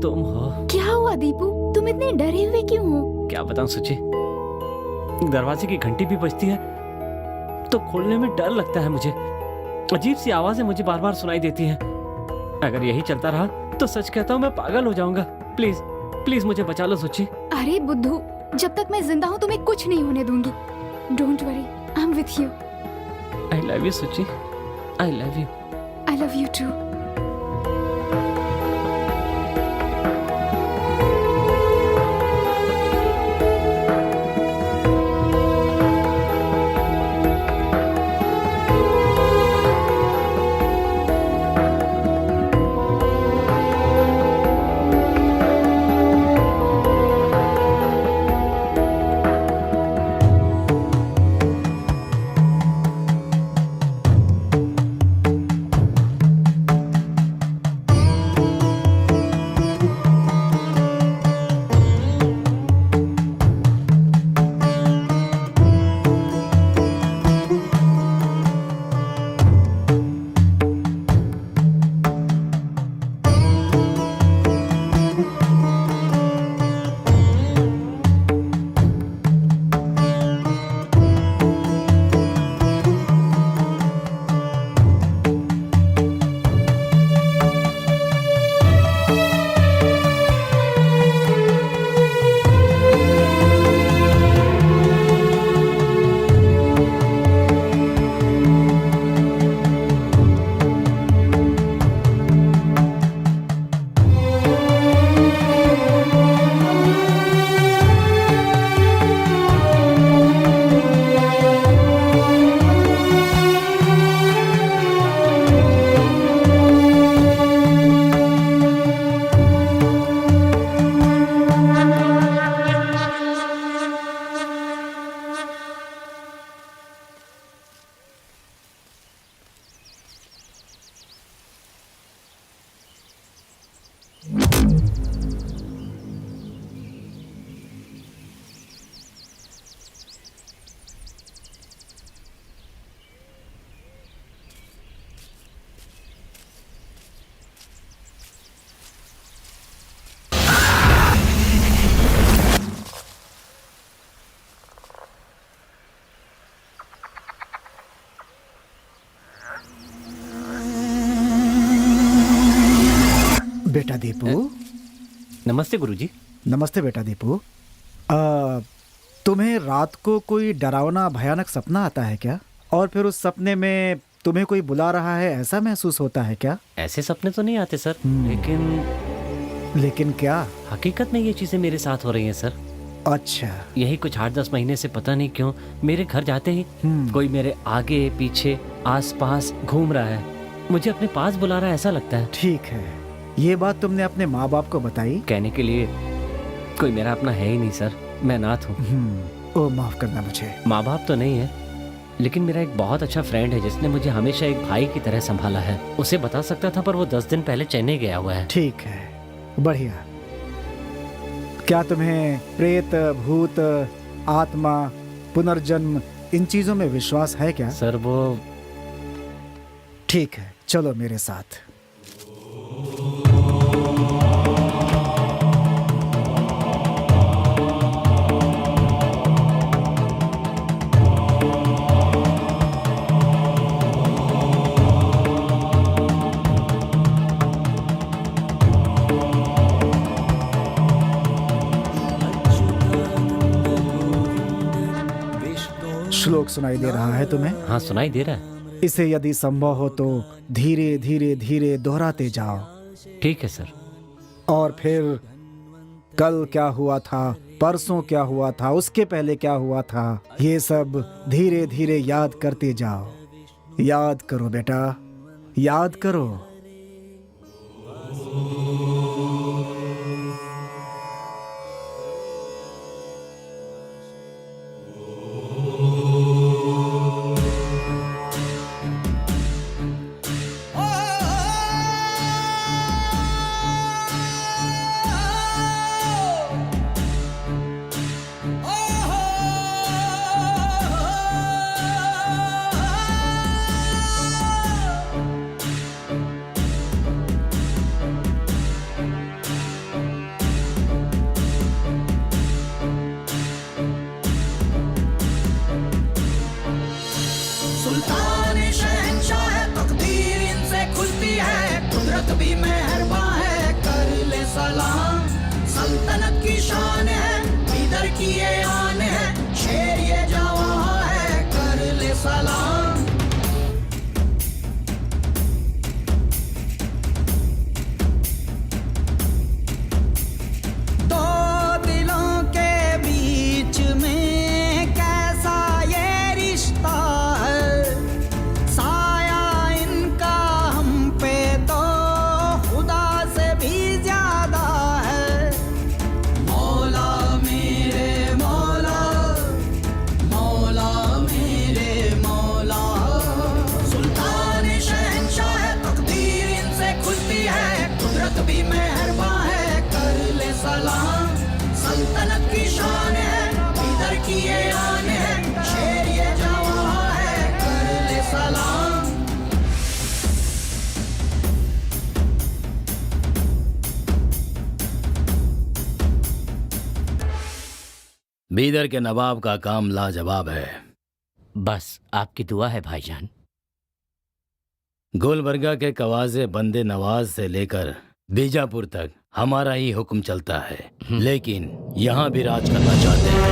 Speaker 4: तुम हो।
Speaker 3: क्या हुआ दीपू, तुम इतने डरे हुए क्यों हो?
Speaker 4: क्या बताऊं सुची, दरवाजे की घंटी भी बजती है तो खोलने में डर लगता है मुझे। अजीब सी आवाजें मुझे बार बार सुनाई देती हैं। अगर यही चलता रहा तो सच कहता हूँ मैं पागल हो जाऊंगा। प्लीज प्लीज मुझे बचा लो सुची।
Speaker 3: अरे बुद्धू, जब तक मैं जिंदा हूँ तुम्हें कुछ नहीं होने दूंगी। Don't worry, I am with you.
Speaker 4: I love you Suchi, I love you.
Speaker 3: I love you too.
Speaker 2: बेटा दीपू।
Speaker 4: नमस्ते गुरुजी।
Speaker 2: नमस्ते बेटा दीपू। तुम्हें रात को कोई डरावना भयानक सपना आता है क्या? और फिर उस सपने में तुम्हें कोई बुला रहा है, ऐसा महसूस होता है क्या?
Speaker 4: ऐसे सपने तो नहीं आते सर,
Speaker 2: लेकिन क्या?
Speaker 4: हकीकत में ये चीजें मेरे साथ हो रही हैं सर।
Speaker 2: अच्छा।
Speaker 4: यही कुछ 8-10 महीने से पता नहीं क्यों मेरे घर जाते ही कोई मेरे आगे पीछे आसपास घूम रहा है, मुझे अपने पास बुला रहा है, ऐसा लगता है।
Speaker 2: ठीक है, ये बात तुमने अपने माँ बाप को बताई?
Speaker 4: कहने के लिए कोई मेरा अपना है ही नहीं सर, मैं नाथ हूँ।
Speaker 2: ओ माफ करना मुझे।
Speaker 4: माँ बाप तो नहीं है, लेकिन मेरा एक बहुत अच्छा फ्रेंड है जिसने मुझे हमेशा एक भाई की तरह संभाला है। उसे बता सकता था पर वो 10 दिन पहले चेन्नई गया हुआ है।
Speaker 2: ठीक है, बढ़िया। क्या तुम्हें प्रेत, भूत, आत्मा, पुनर्जन्म, इन चीजों में विश्वास है क्या?
Speaker 4: सर वो
Speaker 2: ठीक है, चलो मेरे साथ। श्लोक सुनाई दे रहा है तुम्हें?
Speaker 4: हाँ सुनाई दे रहा है।
Speaker 2: इसे यदि संभव हो तो धीरे धीरे धीरे दोहराते जाओ।
Speaker 4: ठीक है सर।
Speaker 2: और फिर कल क्या हुआ था, परसों क्या हुआ था, उसके पहले क्या हुआ था, ये सब धीरे धीरे याद करते जाओ। याद करो बेटा, याद करो।
Speaker 5: बीदर के नवाब का काम लाजवाब है। बस आपकी दुआ है भाईजान। गुलबर्गा के कवाजे बंदे नवाज से लेकर बीजापुर तक हमारा ही हुक्म चलता है, लेकिन यहाँ भी राज करना चाहते हैं।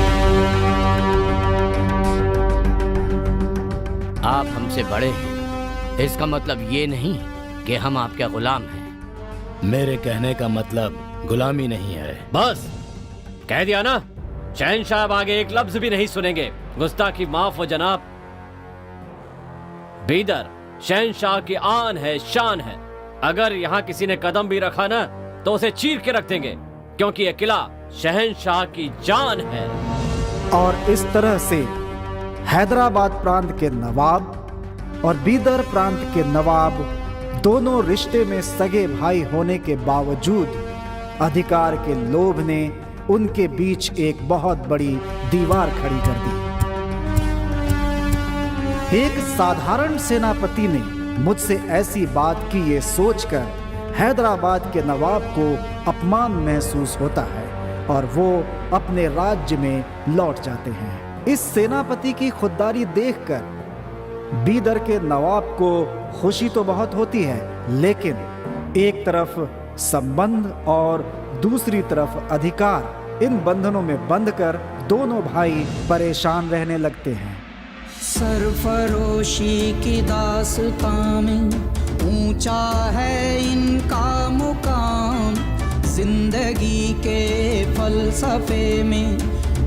Speaker 5: आप हमसे बड़े हैं, इसका मतलब ये नहीं कि हम आपके गुलाम हैं। मेरे कहने का मतलब गुलामी नहीं है।
Speaker 4: बस कह दिया ना, शहंशाह अब आगे एक लफ्ज भी नहीं सुनेंगे। गुस्ताखी माफ हो जनाब। बीदर शहंशाह की आन है, शान है। अगर यहाँ किसी ने कदम भी रखा ना तो उसे चीर के रख देंगे, क्योंकि यह किला शहंशाह की जान है।
Speaker 2: और इस तरह से हैदराबाद प्रांत के नवाब और बीदर प्रांत के नवाब दोनों रिश्ते में सगे भाई होने के बावजूद अधिकार के लोभ ने उनके बीच एक बहुत बड़ी दीवार खड़ी कर दी। एक साधारण सेनापति ने मुझसे ऐसी बात की ये सोचकर हैदराबाद के नवाब को अपमान महसूस होता है और वो अपने राज्य में लौट जाते हैं। इस सेनापति की खुददारी देखकर बीदर के नवाब को खुशी तो बहुत होती है, लेकिन एक तरफ संबंध और दूसरी तरफ अधिकार, इन बंधनों में बंधकर दोनों भाई परेशान रहने लगते हैं।
Speaker 13: सरफरोशी की दास्तां में ऊंचा है इनका मुकाम, जिंदगी के फलसफे में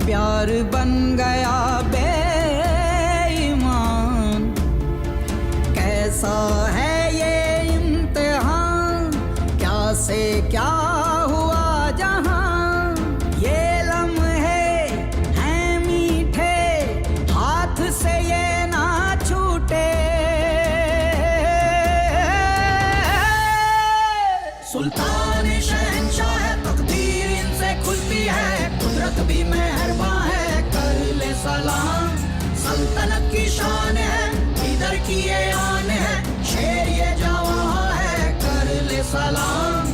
Speaker 13: प्यार बन गया बेईमान। कैसा है ये इम्तिहान, क्या से क्या हुआ जहां, ये लम्हे हैं मीठे, हाथ से ये ना छूटे। सुल्तान शहंशाह है, तकदीर इनसे खुलती है, कुदरत भी मेहरबान है, कर ले सलाम। सल्तनत की शान है, इधर की ये आन है, शेर ये जवां है, कर ले सलाम।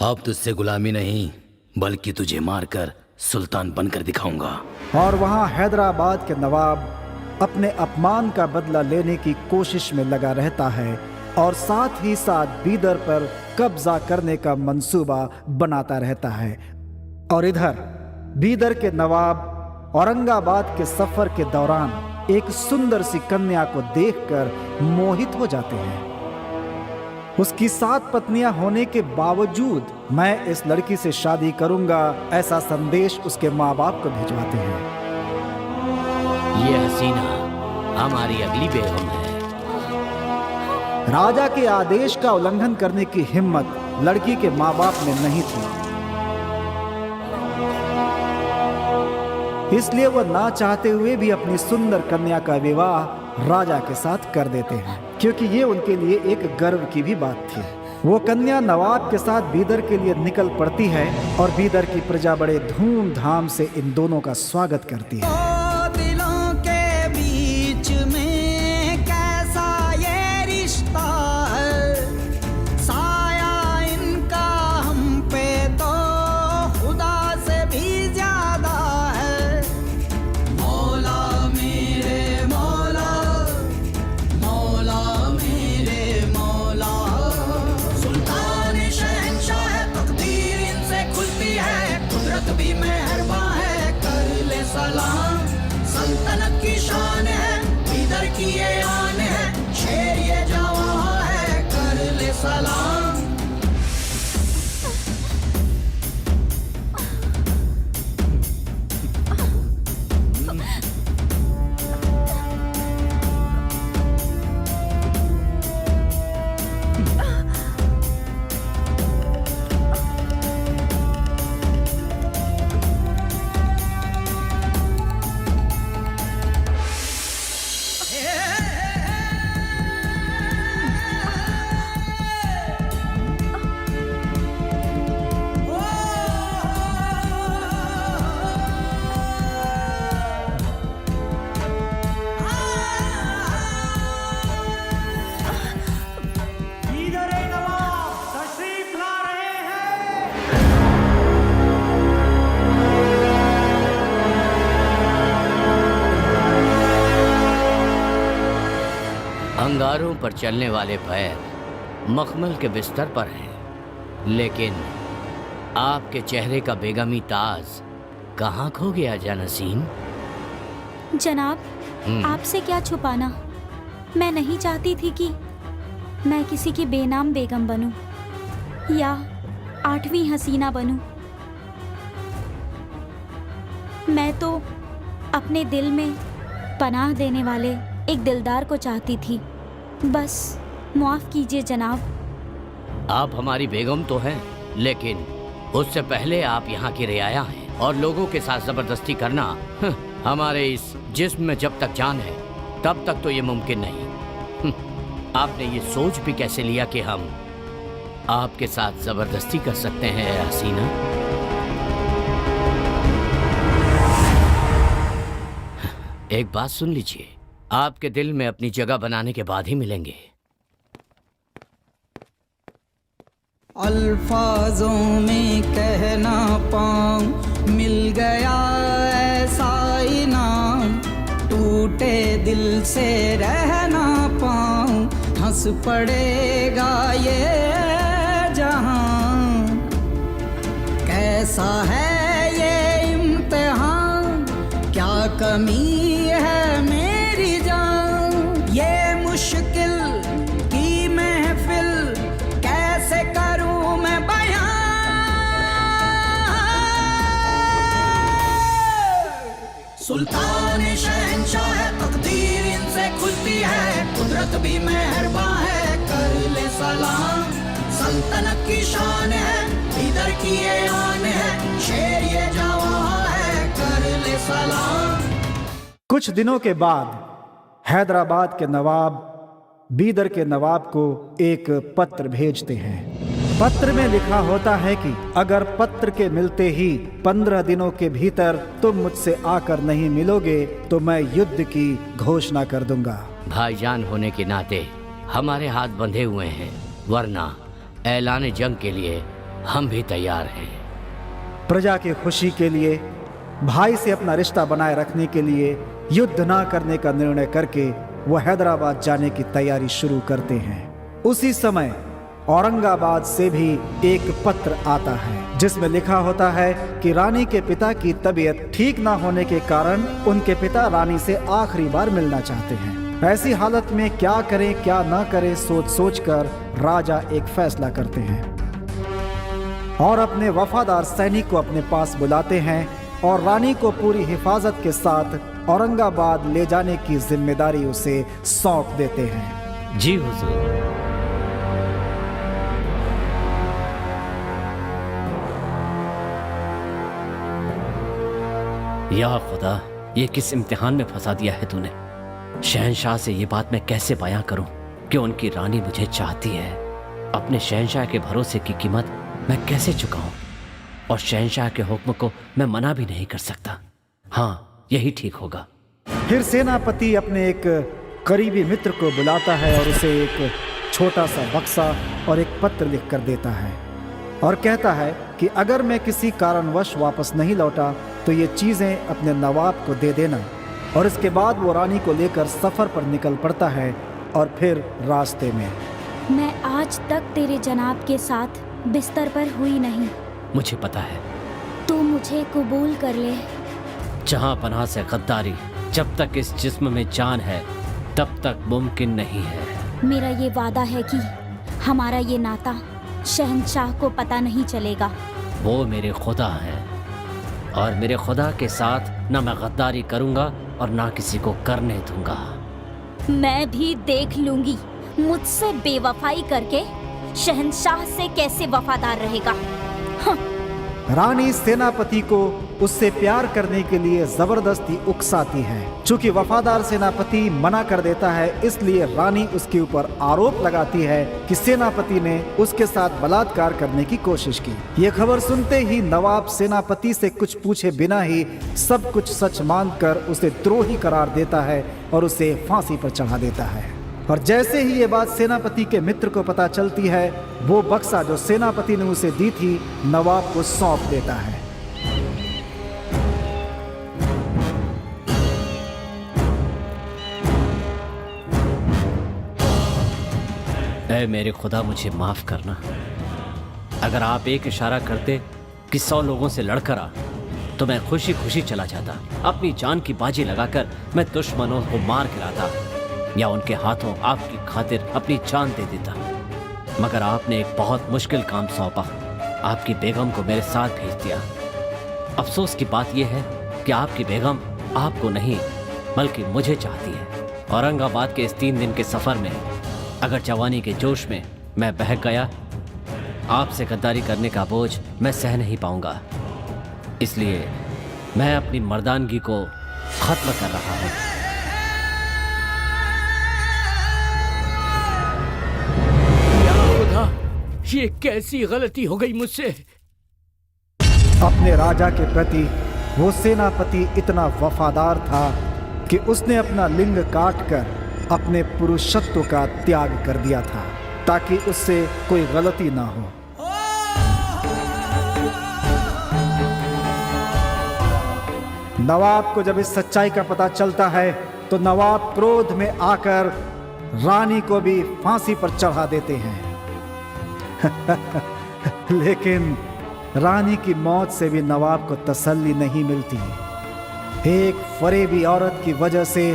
Speaker 5: अब तुझसे गुलामी नहीं, बल्कि तुझे मारकर सुल्तान बनकर दिखाऊंगा।
Speaker 2: और वहाँ हैदराबाद के नवाब अपने अपमान का बदला लेने की कोशिश में लगा रहता है और साथ ही साथ बीदर पर कब्जा करने का मंसूबा बनाता रहता है। और इधर बीदर के नवाब औरंगाबाद के सफर के दौरान एक सुंदर सी कन्या को देखकर मोहित हो जाते हैं। उसकी 7 पत्नियां होने के बावजूद मैं इस लड़की से शादी करूंगा, ऐसा संदेश उसके माँ बाप को भिजवाते हैं।
Speaker 5: ये हसीना हमारी अगली बेगम है।
Speaker 2: राजा के आदेश का उल्लंघन करने की हिम्मत लड़की के माँ बाप में नहीं थी, इसलिए वह ना चाहते हुए भी अपनी सुंदर कन्या का विवाह राजा के साथ कर देते हैं, क्योंकि ये उनके लिए एक गर्व की भी बात थी। वो कन्या नवाब के साथ बीदर के लिए निकल पड़ती है और बीदर की प्रजा बड़े धूमधाम से इन दोनों का स्वागत करती है।
Speaker 13: दिलों के बीच में कैसा ये रिश्ता है, साया इनका हम पे तो खुदा से भी ज्यादा है। मौला मेरे मौला, मौला मेरे मौला। सुल्तान शहंशाह है, तकदीर इनसे खुलती है, कुदरत भी मेहरबान है, कर ले सलाम। सल्तनत की शान है, इधर की ये आन है, शेर ये जवां है, कर ले सलाम।
Speaker 5: अंगारों पर चलने वाले पैर मखमल के बिस्तर पर हैं, लेकिन आपके चेहरे का बेगमी ताज कहाँ खो गया जानसीन?
Speaker 9: जनाब, आपसे क्या छुपाना। मैं नहीं चाहती थी कि मैं किसी की बेनाम बेगम बनूं या 8वीं हसीना बनूं। मैं तो अपने दिल में पनाह देने वाले एक दिलदार को चाहती थी। बस माफ कीजिए जनाब।
Speaker 5: आप हमारी बेगम तो हैं, लेकिन उससे पहले आप यहाँ की रियाया हैं और लोगों के साथ जबरदस्ती करना हमारे इस जिस्म में जब तक जान है तब तक तो ये मुमकिन नहीं। आपने ये सोच भी कैसे लिया कि हम आपके साथ जबरदस्ती कर सकते हैं हसीना? एक बात सुन लीजिए, आपके दिल में अपनी जगह बनाने के बाद ही मिलेंगे।
Speaker 13: अल्फाजों में कह ना पाऊं, मिल गया ऐसा इनाम, टूटे दिल से रह ना पाऊं, हंस पड़ेगा ये जहां। कैसा है ये इम्तिहान, क्या कमी है मेरी जान, ये मुश्किल की महफिल कैसे करूं मैं बयां। सुल्तान शहंशाह है, तकदीर इनसे खुलती है, कुदरत भी मेहरबान है, कर ले सलाम। सल्तनत की शान है, इधर की ये आन है, शेर ये जवां है, कर ले सलाम।
Speaker 2: कुछ दिनों के बाद हैदराबाद के नवाब बीदर के नवाब को एक पत्र भेजते हैं। पत्र में लिखा होता है कि अगर पत्र के मिलते ही 15 दिनों के भीतर तुम मुझसे आकर नहीं मिलोगे तो मैं युद्ध की घोषणा कर दूंगा।
Speaker 5: भाईजान होने के नाते हमारे हाथ बंधे हुए हैं, वरना ऐलान जंग के लिए हम भी तैयार हैं।
Speaker 2: प्रजा की खुशी के लिए, भाई से अपना रिश्ता बनाए रखने के लिए युद्ध ना करने का निर्णय करके वो हैदराबाद जाने की तैयारी शुरू करते हैं। उसी समय औरंगाबाद से भी एक पत्र आता है जिसमें लिखा होता है कि रानी के पिता की तबीयत ठीक ना होने के कारण उनके पिता रानी से आखिरी बार मिलना चाहते हैं। ऐसी हालत में क्या करें क्या ना करें सोच सोच कर राजा एक फैसला करते हैं और अपने वफादार सैनिक को अपने पास बुलाते हैं और रानी को पूरी हिफाजत के साथ औरंगाबाद ले जाने की जिम्मेदारी उसे सौंप देते हैं।
Speaker 4: जी हुजूर। या खुदा, ये किस इम्तिहान में फंसा दिया है तूने। शहंशाह से ये बात मैं कैसे बयां करूं कि उनकी रानी मुझे चाहती है। अपने शहंशाह के भरोसे की कीमत मैं कैसे चुकाऊं, और शहंशाह के हुक्म को मैं मना भी नहीं कर सकता। हाँ, यही ठीक होगा।
Speaker 2: फिर सेनापति अपने एक करीबी मित्र को बुलाता है और उसे एक छोटा सा बक्सा और एक पत्र लिख कर देता है और कहता है कि अगर मैं किसी कारणवश वापस नहीं लौटा तो ये चीज़ें अपने नवाब को दे देना। और इसके बाद वो रानी को लेकर सफ़र पर निकल पड़ता है और फिर रास्ते में।
Speaker 9: मैं आज तक तेरे जनाब के साथ बिस्तर पर हुई नहीं।
Speaker 4: मुझे पता है।
Speaker 9: तू मुझे कबूल कर ले।
Speaker 4: जहां पनाह से गद्दारी जब तक इस जिस्म में जान है तब तक मुमकिन नहीं है।
Speaker 9: मेरा ये वादा है कि हमारा ये नाता शहंशाह को पता नहीं चलेगा।
Speaker 4: वो मेरे खुदा हैं और मेरे खुदा के साथ न मैं गद्दारी करूंगा और ना किसी को करने दूंगा।
Speaker 9: मैं भी देख लूंगी मुझसे बेवफाई करके शहंशाह से कैसे वफादार रहेगा।
Speaker 2: रानी सेनापति को उससे प्यार करने के लिए जबरदस्ती उकसाती है। चूंकि वफादार सेनापति मना कर देता है, इसलिए रानी उसके ऊपर आरोप लगाती है कि सेनापति ने उसके साथ बलात्कार करने की कोशिश की। ये खबर सुनते ही नवाब सेनापति से कुछ पूछे बिना ही सब कुछ सच मानकर उसे द्रोही करार देता है और उसे फांसी पर चढ़ा देता है। और जैसे ही ये बात सेनापति के मित्र को पता चलती है, वो बक्सा जो सेनापति ने उसे दी थी नवाब को सौंप देता है।
Speaker 4: ऐ मेरे खुदा, मुझे माफ करना। अगर आप एक इशारा करते कि 100 लोगों से लड़कर आ, तो मैं खुशी खुशी चला जाता। अपनी जान की बाजी लगाकर मैं दुश्मनों को मार गिराता या उनके हाथों आपकी खातिर अपनी जान दे देता। मगर आपने एक बहुत मुश्किल काम सौंपा, आपकी बेगम को मेरे साथ भेज दिया। अफसोस की बात यह है कि आपकी बेगम आपको नहीं बल्कि मुझे चाहती है। औरंगाबाद के इस 3 दिन के सफर में अगर जवानी के जोश में मैं बहक गया, आपसे गद्दारी करने का बोझ मैं सह नहीं पाऊंगा। इसलिए मैं अपनी मर्दानगी को खत्म कर रहा हूं।
Speaker 5: या खुदा, ये कैसी गलती हो गई मुझसे।
Speaker 2: अपने राजा के प्रति वो सेनापति इतना वफादार था कि उसने अपना लिंग काटकर अपने पुरुषत्व का त्याग कर दिया था ताकि उससे कोई गलती ना हो। नवाब को जब इस सच्चाई का पता चलता है तो नवाब क्रोध में आकर रानी को भी फांसी पर चढ़ा देते हैं। लेकिन रानी की मौत से भी नवाब को तसल्ली नहीं मिलती। एक फरेबी औरत की वजह से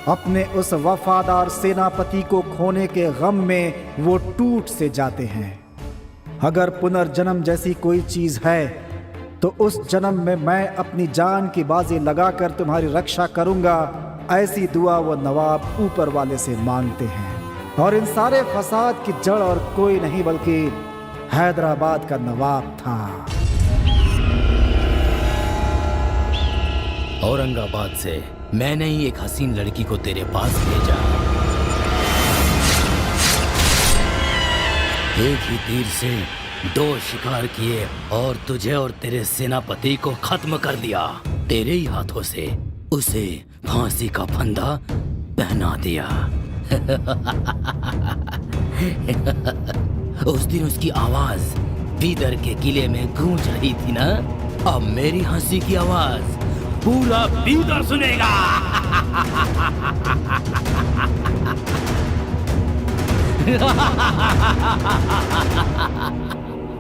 Speaker 2: अपने उस वफादार सेनापति को खोने के गम में वो टूट से जाते हैं। अगर पुनर्जन्म जैसी कोई चीज है तो उस जन्म में मैं अपनी जान की बाजी लगाकर तुम्हारी रक्षा करूंगा, ऐसी दुआ वो नवाब ऊपर वाले से मांगते हैं। और इन सारे फसाद की जड़ और कोई नहीं बल्कि हैदराबाद का नवाब था।
Speaker 5: औरंगाबाद से मैंने ही एक हसीन लड़की को तेरे पास भेजा। एक ही तीर से 2 शिकार किए और तुझे और तेरे सेनापति को खत्म कर दिया। तेरे ही हाथों से उसे फांसी का फंदा पहना दिया। उस दिन उसकी आवाज बीदर के किले में गूंज रही थी ना, अब मेरी हंसी की आवाज पूरा बीदर सुनेगा।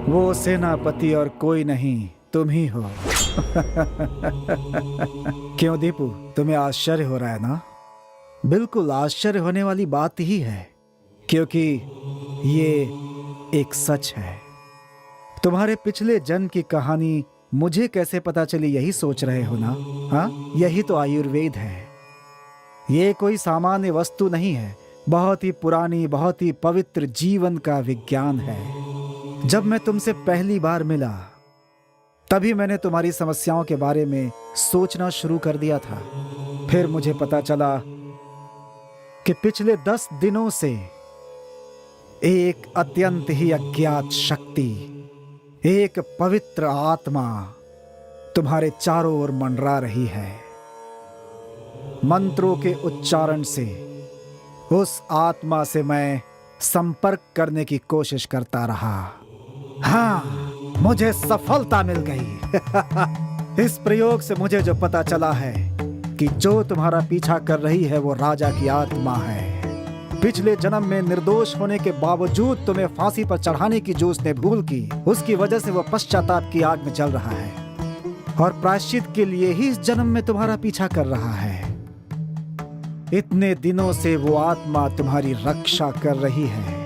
Speaker 2: वो सेनापति और कोई नहीं, तुम ही हो। क्यों दीपू, तुम्हें आश्चर्य हो रहा है ना? बिल्कुल आश्चर्य होने वाली बात ही है, क्योंकि ये एक सच है। तुम्हारे पिछले जन्म की कहानी मुझे कैसे पता चली, यही सोच रहे हो ना? हाँ, यही तो आयुर्वेद है। ये कोई सामान्य वस्तु नहीं है, बहुत ही पुरानी, बहुत ही पवित्र जीवन का विज्ञान है। जब मैं तुमसे पहली बार मिला तभी मैंने तुम्हारी समस्याओं के बारे में सोचना शुरू कर दिया था। फिर मुझे पता चला कि पिछले 10 दिनों से एक अत्यंत ही अज्ञात शक्ति, एक पवित्र आत्मा तुम्हारे चारों ओर मंडरा रही है। मंत्रों के उच्चारण से उस आत्मा से मैं संपर्क करने की कोशिश करता रहा। हाँ, मुझे सफलता मिल गई। इस प्रयोग से मुझे जो पता चला है कि जो तुम्हारा पीछा कर रही है वो राजा की आत्मा है। पिछले जन्म में निर्दोष होने के बावजूद तुम्हें फांसी पर चढ़ाने की जो उसने भूल की, उसकी वजह से वो पश्चाताप की आग में जल रहा है और प्रायश्चित के लिए ही इस जन्म में तुम्हारा पीछा कर रहा है। इतने दिनों से वो आत्मा तुम्हारी रक्षा कर रही है,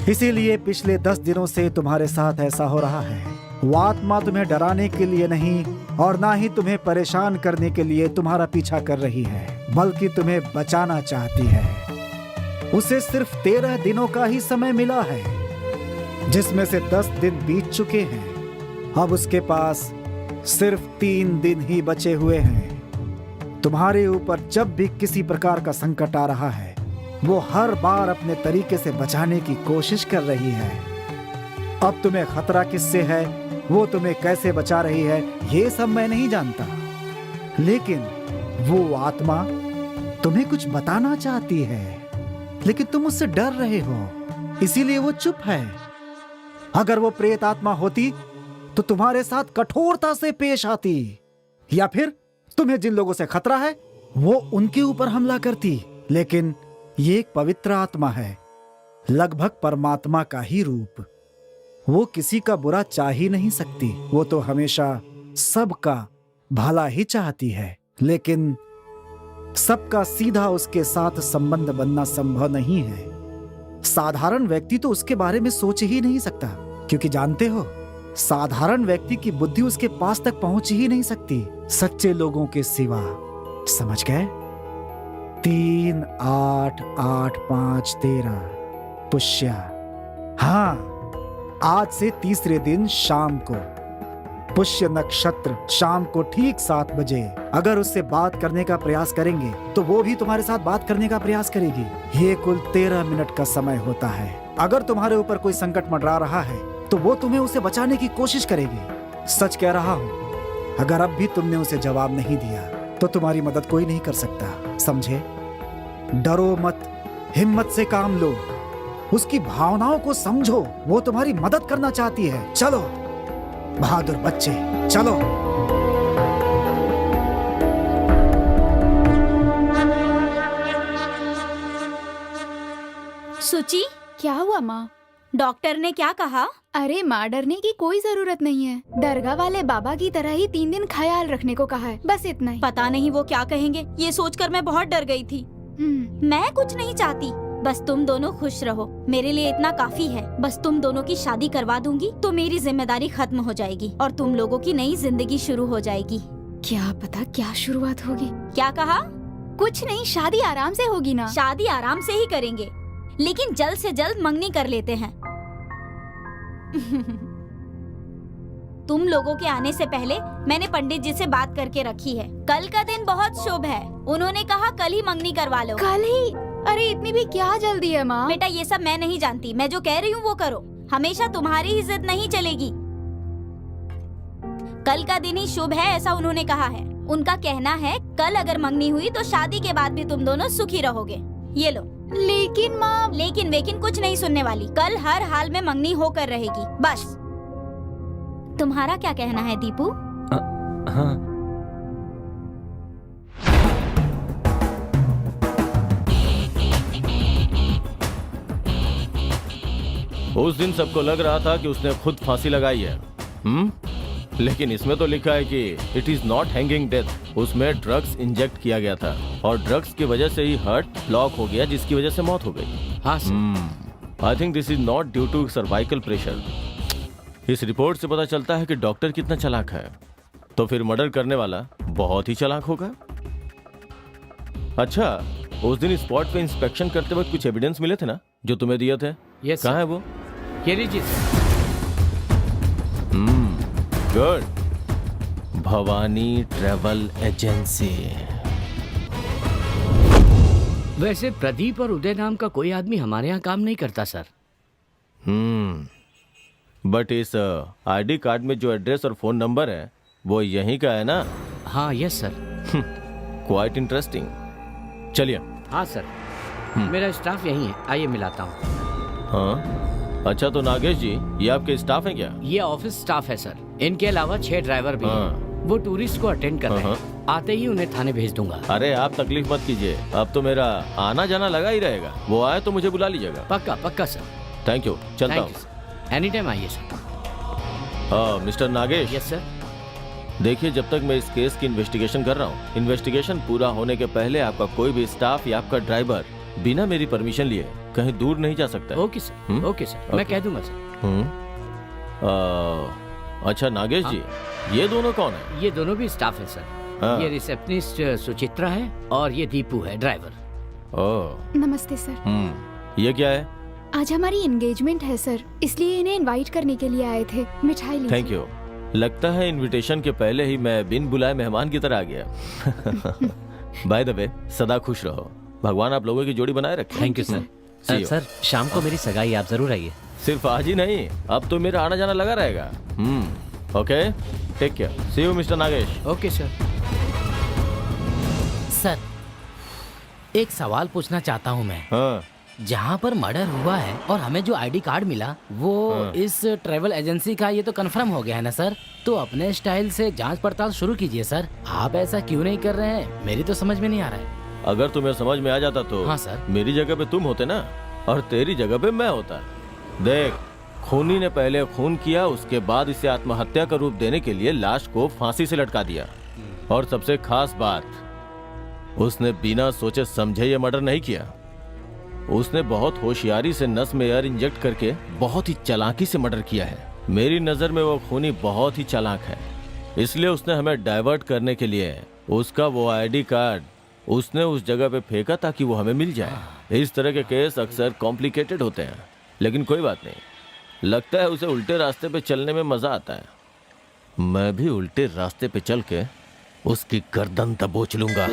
Speaker 2: इसीलिए पिछले 10 दिनों से तुम्हारे साथ ऐसा हो रहा है। वो आत्मा तुम्हें डराने के लिए नहीं और ना ही तुम्हें परेशान करने के लिए तुम्हारा पीछा कर रही है, बल्कि तुम्हें बचाना चाहती है। उसे सिर्फ 13 दिनों का ही समय मिला है, जिसमें से 10 दिन बीत चुके हैं। अब उसके पास सिर्फ 3 दिन ही बचे हुए हैं। तुम्हारे ऊपर जब भी किसी प्रकार का संकट आ रहा है, वो हर बार अपने तरीके से बचाने की कोशिश कर रही है। अब तुम्हें खतरा किससे है, वो तुम्हें कैसे बचा रही है, ये सब मैं नहीं जानता, लेकिन वो आत्मा तुम्हें कुछ बताना चाहती है, लेकिन तुम उससे डर रहे हो, इसीलिए वो चुप है। अगर वो प्रेत आत्मा होती तो तुम्हारे साथ कठोरता से पेश आती, या फिर तुम्हें जिन लोगों से खतरा है वो उनके ऊपर हमला करती। लेकिन ये एक पवित्र आत्मा है, लगभग परमात्मा का ही रूप। वो किसी का बुरा चाह ही नहीं सकती, वो तो हमेशा सबका भला ही चाहती है। लेकिन सबका सीधा उसके साथ संबंध बनना संभव नहीं है। साधारण व्यक्ति तो उसके बारे में सोच ही नहीं सकता, क्योंकि जानते हो, साधारण व्यक्ति की बुद्धि उसके पास तक पहुंच ही नहीं सकती सच्चे लोगों के सिवा। समझ गए? 3, 8, 8, 5, 13 पुष्य। हाँ, आज से तीसरे दिन शाम को, पुष्य नक्षत्र शाम को ठीक 7 बजे अगर उससे बात करने का प्रयास करेंगे तो वो भी तुम्हारे साथ बात करने का प्रयास करेगी। ये कुल 13 मिनट का समय होता है। अगर तुम्हारे ऊपर कोई संकट मंडरा रहा है तो वो तुम्हें उसे बचाने की कोशिश करेगी। सच कह रहा हूँ, अगर अब भी तुमने उसे जवाब नहीं दिया तो तुम्हारी मदद कोई नहीं कर सकता। समझे? डरो मत, हिम्मत से काम लो, उसकी भावनाओं को समझो। वो तुम्हारी मदद करना चाहती है। चलो बहादुर बच्चे, चलो।
Speaker 9: सुची,
Speaker 3: क्या हुआ माँ?
Speaker 9: डॉक्टर ने क्या कहा?
Speaker 3: अरे माँ, डरने की कोई जरूरत नहीं है। दरगाह वाले बाबा की तरह ही 3 दिन ख्याल रखने को कहा है, बस इतना ही।
Speaker 9: पता नहीं वो क्या कहेंगे, ये सोचकर मैं बहुत डर गई थी। मैं कुछ नहीं चाहती, बस तुम दोनों खुश रहो, मेरे लिए इतना काफी है। बस तुम दोनों की शादी करवा दूंगी तो मेरी जिम्मेदारी खत्म हो जाएगी और तुम लोगों की नई जिंदगी शुरू हो जाएगी।
Speaker 3: क्या पता क्या शुरुआत होगी।
Speaker 9: क्या कहा?
Speaker 3: कुछ नहीं, शादी आराम से होगी ना।
Speaker 9: शादी आराम से ही करेंगे, लेकिन जल्द से जल्द मंगनी कर लेते हैं। तुम लोगों के आने से पहले मैंने पंडित जी से बात करके रखी है। कल का दिन बहुत शुभ है, उन्होंने कहा कल ही मंगनी करवा लो।
Speaker 3: कल ही? अरे इतनी भी क्या जल्दी है माँ?
Speaker 9: बेटा ये सब मैं नहीं जानती, मैं जो कह रही हूँ वो करो। हमेशा तुम्हारी ही जिद नहीं चलेगी। कल का दिन ही शुभ है ऐसा उन्होंने कहा है। उनका कहना है कल अगर मंगनी हुई तो शादी के बाद भी तुम दोनों सुखी रहोगे। ये लो।
Speaker 3: लेकिन माँ,
Speaker 9: लेकिन वेकिन कुछ नहीं सुनने वाली। कल हर हाल में मंगनी होकर रहेगी, बस। तुम्हारा क्या कहना है दीपू?
Speaker 10: हाँ। उस दिन सबको लग रहा था कि उसने खुद फांसी लगाई है। लेकिन इसमें तो लिखा है कि it is not hanging death. उसमें ड्रग्स इंजेक्ट किया गया था और ड्रग्स की वजह से ही हार्ट ब्लॉक हो गया, जिसकी वजह से मौत हो गई।
Speaker 5: हाँ sir.
Speaker 10: I think this is not due to cervical pressure. इस रिपोर्ट से पता चलता है कि डॉक्टर कितना चालाक है, तो फिर मर्डर करने वाला बहुत ही चालाक होगा। अच्छा, उस दिन स्पॉट पे इंस्पेक्शन करते वक्त कुछ एविडेंस मिले थे ना जो तुम्हें दिए थे?
Speaker 5: यस।
Speaker 10: कहाँ है वो?
Speaker 5: ये लीजिए sir.
Speaker 10: Good. Bhavani travel agency.
Speaker 5: वैसे प्रदीप और उदय नाम का कोई आदमी हमारे यहाँ काम नहीं करता सर।
Speaker 10: बट इस आईडी कार्ड में जो एड्रेस और फोन नंबर है वो यहीं का है ना?
Speaker 5: हाँ यस सर।
Speaker 10: Quite interesting. चलिए।
Speaker 5: हाँ सर, मेरा स्टाफ यहीं है, आइए मिलाता हूँ।
Speaker 10: हाँ अच्छा, तो नागेश जी ये आपके स्टाफ हैं क्या?
Speaker 5: ये ऑफिस स्टाफ है सर। इनके अलावा 6 ड्राइवर भी हैं। वो टूरिस्ट को अटेंड कर रहे हैं। आते ही उन्हें थाने भेज दूंगा।
Speaker 10: अरे आप तकलीफ मत कीजिए, अब तो मेरा आना जाना लगा ही रहेगा। वो आए तो मुझे बुला लीजिएगा।
Speaker 5: पक्का पक्का सर।
Speaker 10: थैंक यू, चलता हूँ।
Speaker 5: एनी टाइम आइए सर।
Speaker 10: हाँ मिस्टर नागेश।
Speaker 5: Yes sir.
Speaker 10: देखिए, जब तक मैं इस केस की इन्वेस्टिगेशन कर रहा हूँ, इन्वेस्टिगेशन पूरा होने के पहले आपका कोई भी स्टाफ या आपका ड्राइवर बिना मेरी परमिशन लिए कहीं दूर नहीं जा सकता।
Speaker 5: Okay sir. ओके सर, मैं कह दूंगा सर।
Speaker 10: अच्छा नागेश जी, ये दोनों कौन है?
Speaker 5: ये दोनों भी स्टाफ है सर।
Speaker 10: हाँ।
Speaker 5: ये रिसेप्शनिस्ट सुचित्रा है और ये दीपू है ड्राइवर।
Speaker 10: ओह
Speaker 3: नमस्ते सर।
Speaker 10: ये क्या है?
Speaker 3: आज हमारी एंगेजमेंट है सर, इसलिए इन्हें इनवाइट करने के लिए आए थे। मिठाई लीजिए।
Speaker 10: Thank you. लगता है इनविटेशन के पहले ही मैं बिन बुलाए मेहमान की तरह आ गया। बाय द वे, सदा खुश रहो। भगवान आप लोगों की जोड़ी बनाए रखे।
Speaker 4: Thank you sir. सर शाम को मेरी सगाई, आप जरूर आइए।
Speaker 10: सिर्फ आज ही नहीं, अब तो मेरा आना जाना लगा रहेगा। Okay, take care. See you mister Nagesh.
Speaker 5: Okay sir.
Speaker 12: Sir एक सवाल पूछना चाहता हूँ मैं।
Speaker 10: हाँ।
Speaker 12: जहाँ पर मर्डर हुआ है और हमें जो आईडी कार्ड मिला वो इस ट्रैवल एजेंसी का, ये तो कंफर्म हो गया है ना सर? तो अपने स्टाइल से जांच पड़ताल शुरू कीजिए सर। आप ऐसा क्यों नहीं कर रहे हैं, मेरी तो समझ में नहीं आ रहा है।
Speaker 10: अगर तुम्हें समझ में आ जाता तो
Speaker 12: हाँ सर।
Speaker 10: मेरी जगह पे तुम होते ना, और तेरी जगह पे मैं होता। देख, खूनी ने पहले खून किया, उसके बाद इसे आत्महत्या का रूप देने के लिए लाश को फांसी से लटका दिया। और सबसे खास बात, उसने बिना सोचे समझे ये मर्डर नहीं किया। उसने बहुत होशियारी से नस में एयर इंजेक्ट करके बहुत ही चालाकी से मर्डर किया है। मेरी नजर में वो खूनी बहुत ही चालाक है, इसलिए उसने हमें डाइवर्ट करने के लिए उसका वो आईडी कार्ड उसने उस जगह पे फेंका ताकि वो हमें मिल जाए। इस तरह के केस अक्सर कॉम्प्लिकेटेड होते हैं, लेकिन कोई बात नहीं, लगता है उसे उल्टे रास्ते पे चलने में मजा आता है। मैं भी उल्टे रास्ते पे चल के उसकी गर्दन दबोच लूंगा।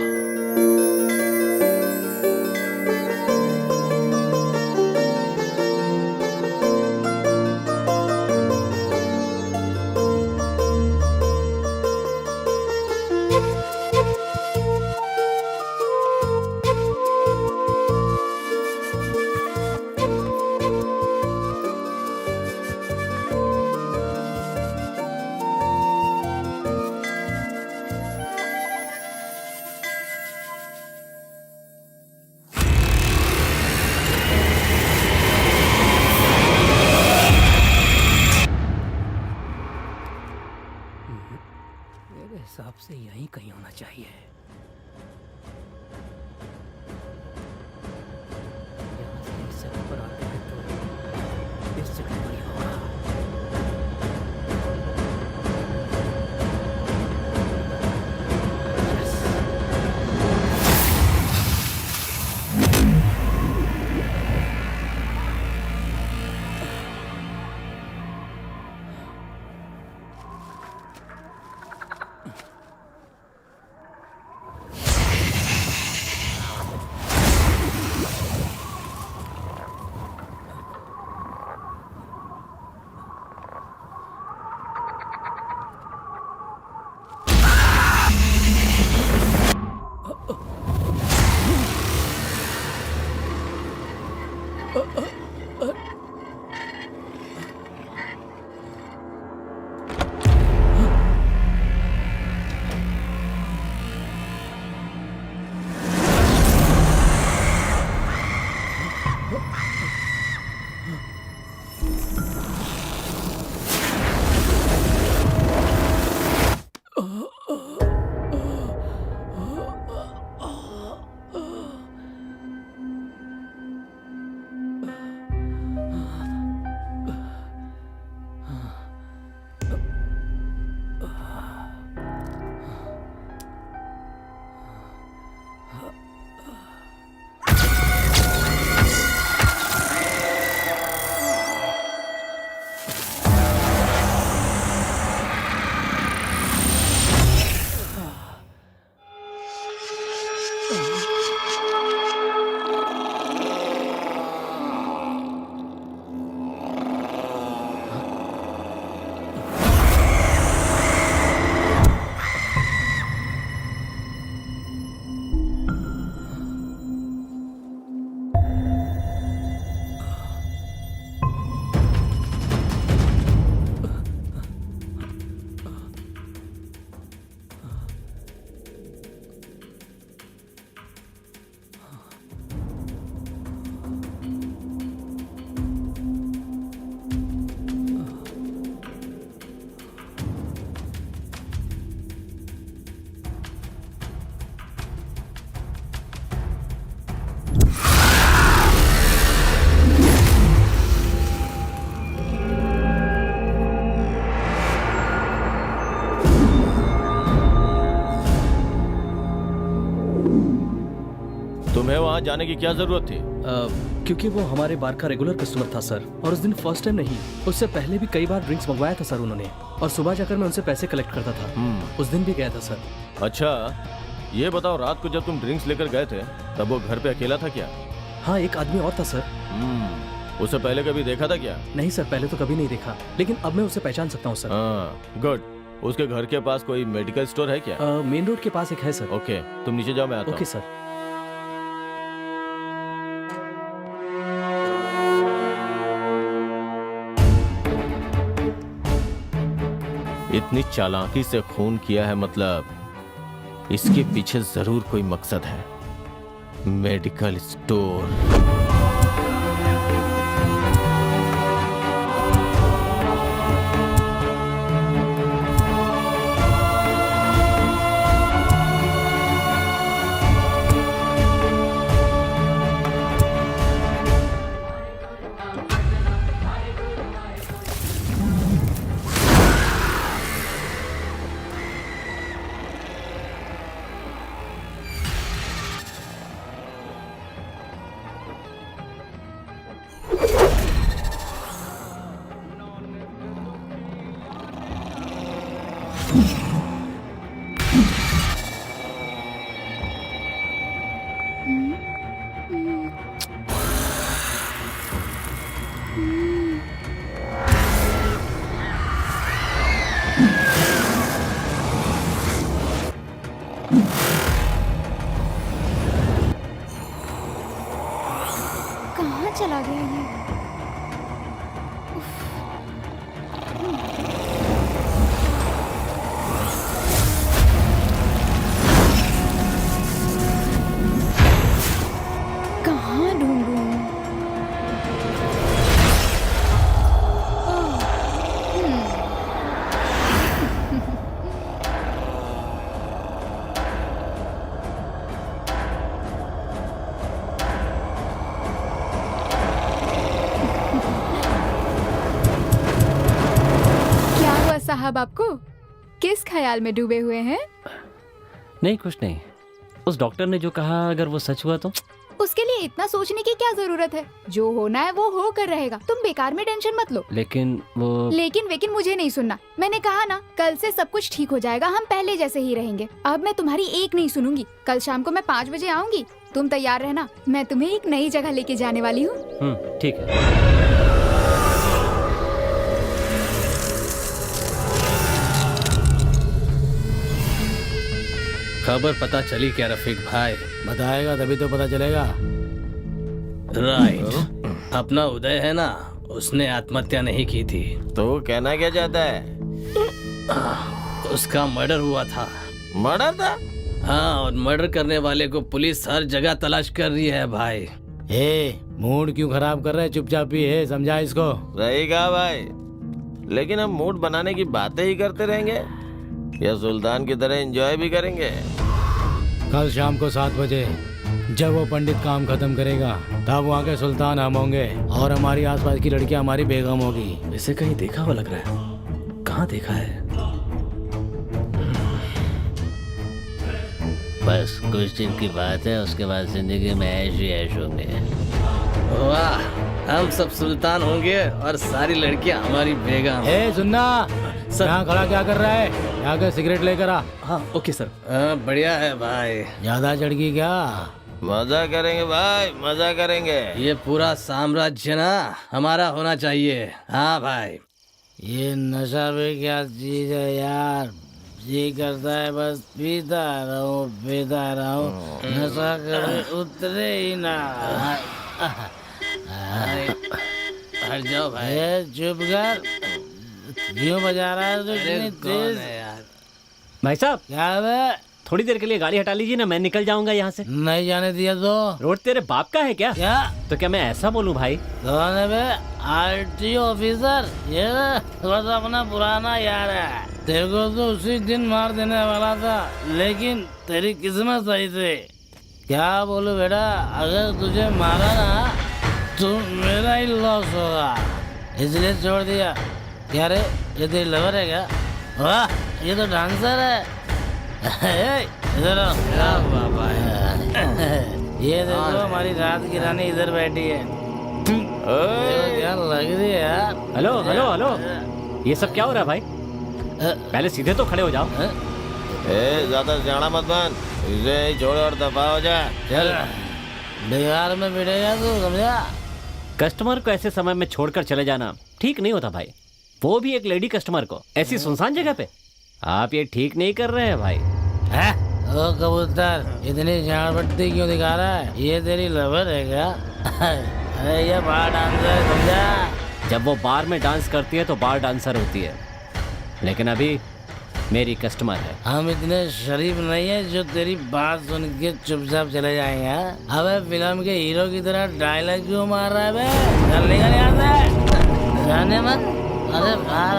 Speaker 1: मेरे हिसाब से यहीं कहीं होना चाहिए। यहाँ से इस जगह पर आते हैं तो इस जगह पर ही होगा।
Speaker 10: तुम्हें वहाँ जाने की क्या जरूरत थी?
Speaker 11: क्योंकि वो हमारे बार का रेगुलर कस्टमर था सर, और उस दिन फर्स्ट टाइम नहीं, उससे पहले भी कई बार ड्रिंक्स मंगवाया था सर उन्होंने, और सुबह जाकर मैं उनसे पैसे कलेक्ट करता था। उस दिन भी गया था सर।
Speaker 10: अच्छा, ये बताओ, रात को जब तुम ड्रिंक्स लेकर गए थे तब वो घर पे अकेला था क्या?
Speaker 11: हाँ, एक आदमी और था सर।
Speaker 10: उसे पहले कभी देखा था क्या?
Speaker 11: नहीं सर, पहले तो कभी नहीं देखा, लेकिन अब मैं उसे पहचान सकता हूँ सर।
Speaker 10: हाँ, गुड। उसके घर के पास कोई मेडिकल स्टोर है क्या?
Speaker 11: मेन रोड के पास एक है सर।
Speaker 10: ओके, तुम नीचे जाओ, मैं आता हूँ।
Speaker 11: Okay sir.
Speaker 10: इतनी चालाकी से खून किया है, मतलब इसके पीछे जरूर कोई मकसद है। Medical store.
Speaker 3: कहाँ चला गया ये? कहाँ ढूंढूं? क्या हुआ साहब आपको? किस ख्याल में डूबे हुए हैं?
Speaker 4: नहीं कुछ नहीं। उस डॉक्टर ने जो कहा अगर वो सच हुआ तो?
Speaker 3: उसके लिए इतना सोचने की क्या जरूरत है? जो होना है वो हो कर रहेगा। तुम बेकार में टेंशन मत लो।
Speaker 4: लेकिन वो
Speaker 3: लेकिन मुझे नहीं सुनना। मैंने कहा ना, कल से सब कुछ ठीक हो जाएगा। हम पहले जैसे ही रहेंगे। अब मैं तुम्हारी एक नहीं सुनूंगी। कल शाम को मैं 5 बजे आऊंगी। तुम तैयार रहना। मैं तुम्हें एक नई जगह लेके जाने वाली हूँ।
Speaker 4: ठीक है।
Speaker 8: खबर पता चली क्या रफीक भाई?
Speaker 5: बताएगा तभी तो पता चलेगा।
Speaker 8: राइट। अपना उदय है ना, उसने आत्महत्या नहीं की थी।
Speaker 10: तो कहना क्या चाहता है?
Speaker 8: उसका मर्डर हुआ था।
Speaker 10: मर्डर था?
Speaker 8: हाँ, और मर्डर करने वाले को पुलिस हर जगह तलाश कर रही है भाई।
Speaker 5: मूड क्यों खराब कर रहे हैं? चुपचाप ही है, समझा इसको।
Speaker 10: सही कहा भाई, लेकिन हम मूड बनाने की बातें ही करते रहेंगे या सुल्तान की तरह एंजॉय भी करेंगे?
Speaker 5: कल शाम को 7 बजे जब वो पंडित काम खत्म करेगा तब वहाँ के सुल्तान हम होंगे और हमारी आसपास की लड़कियाँ हमारी बेगम होगी।
Speaker 11: इसे कहीं देखा हुआ लग रहा है। कहाँ देखा है?
Speaker 4: बस कुछ दिन की बात है, उसके बाद जिंदगी में ऐश ही ऐश होंगे।
Speaker 8: वाह, हम सब सुल्तान होंगे और सारी लड़कियां हमारी बेगम।
Speaker 5: सुनना, यहाँ खड़ा क्या कर रहा है? यहाँ के सिगरेट लेकर आ।
Speaker 11: हाँ ओके सर।
Speaker 8: बढ़िया है भाई।
Speaker 5: ज्यादा चढ़गी क्या?
Speaker 10: मजा करेंगे भाई, मजा करेंगे।
Speaker 8: ये पूरा साम्राज्य ना हमारा होना चाहिए। हाँ भाई।
Speaker 5: ये नशा भी क्या चीज है यार? जी करता है बस पीता रहूं। नशा कभी उतरे ही ना।
Speaker 8: हट जाओ भाई।
Speaker 5: चुप कर। क्यों बजा रहा है तू इतनी तेज?
Speaker 4: भाई साहब
Speaker 5: क्या है?
Speaker 4: थोड़ी देर के लिए गाड़ी हटा लीजिए ना, मैं निकल जाऊंगा यहाँ से।
Speaker 5: नहीं जाने दिया तो?
Speaker 4: रोड तेरे बाप का है क्या?
Speaker 5: क्या?
Speaker 4: तो क्या मैं ऐसा बोलूं भाई?
Speaker 5: कौन है बे? RT officer? ये बस अपना पुराना यार है। तेरे को तो उसी दिन मार देने वाला था, लेकिन तेरी किस्मत सही थी। क्या बोलूं बेटा, अगर तुझे मारा ना तो मेरा ही लॉस होगा, इसलिए छोड़ दिया। क्या रे, ये तेरी लवर है क्या? वाह, ये तो डांसर है। इधर आओ। ये देखो हमारी रात की रानी इधर बैठी है। क्या लग रही है यार?
Speaker 4: हेलो हेलो हेलो, ये सब क्या हो रहा है भाई? पहले सीधे तो खड़े हो जाओ।
Speaker 10: ज्यादा जाना मत बन, इसे छोड़ और दफा हो जा।
Speaker 5: चल, बिहार में मिलेगा तू, समझा?
Speaker 4: कस्टमर को ऐसे समय में छोड़कर चले जाना ठीक नहीं होता भाई, वो भी एक लेडी कस्टमर को ऐसी सुनसान जगह पे। आप ये ठीक नहीं कर रहे हैं भाई।
Speaker 5: ओ कबूतर, इतनी झाड़पट्टी क्यों दिखा रहा है? ये तेरी लवर है क्या? अरे ये बार डांसर है, समझा?
Speaker 4: जब वो बार में डांस करती है तो बार डांसर होती है, लेकिन अभी मेरी कस्टमर है।
Speaker 5: हम इतने शरीफ नहीं है जो तेरी बात सुन के चुपचाप चले जाएंगे। अबे फिल्म के हीरो की तरह डायलॉग क्यों मार रहा है बे? चल निकल यहाँ से, जाने मत। अरे बाहर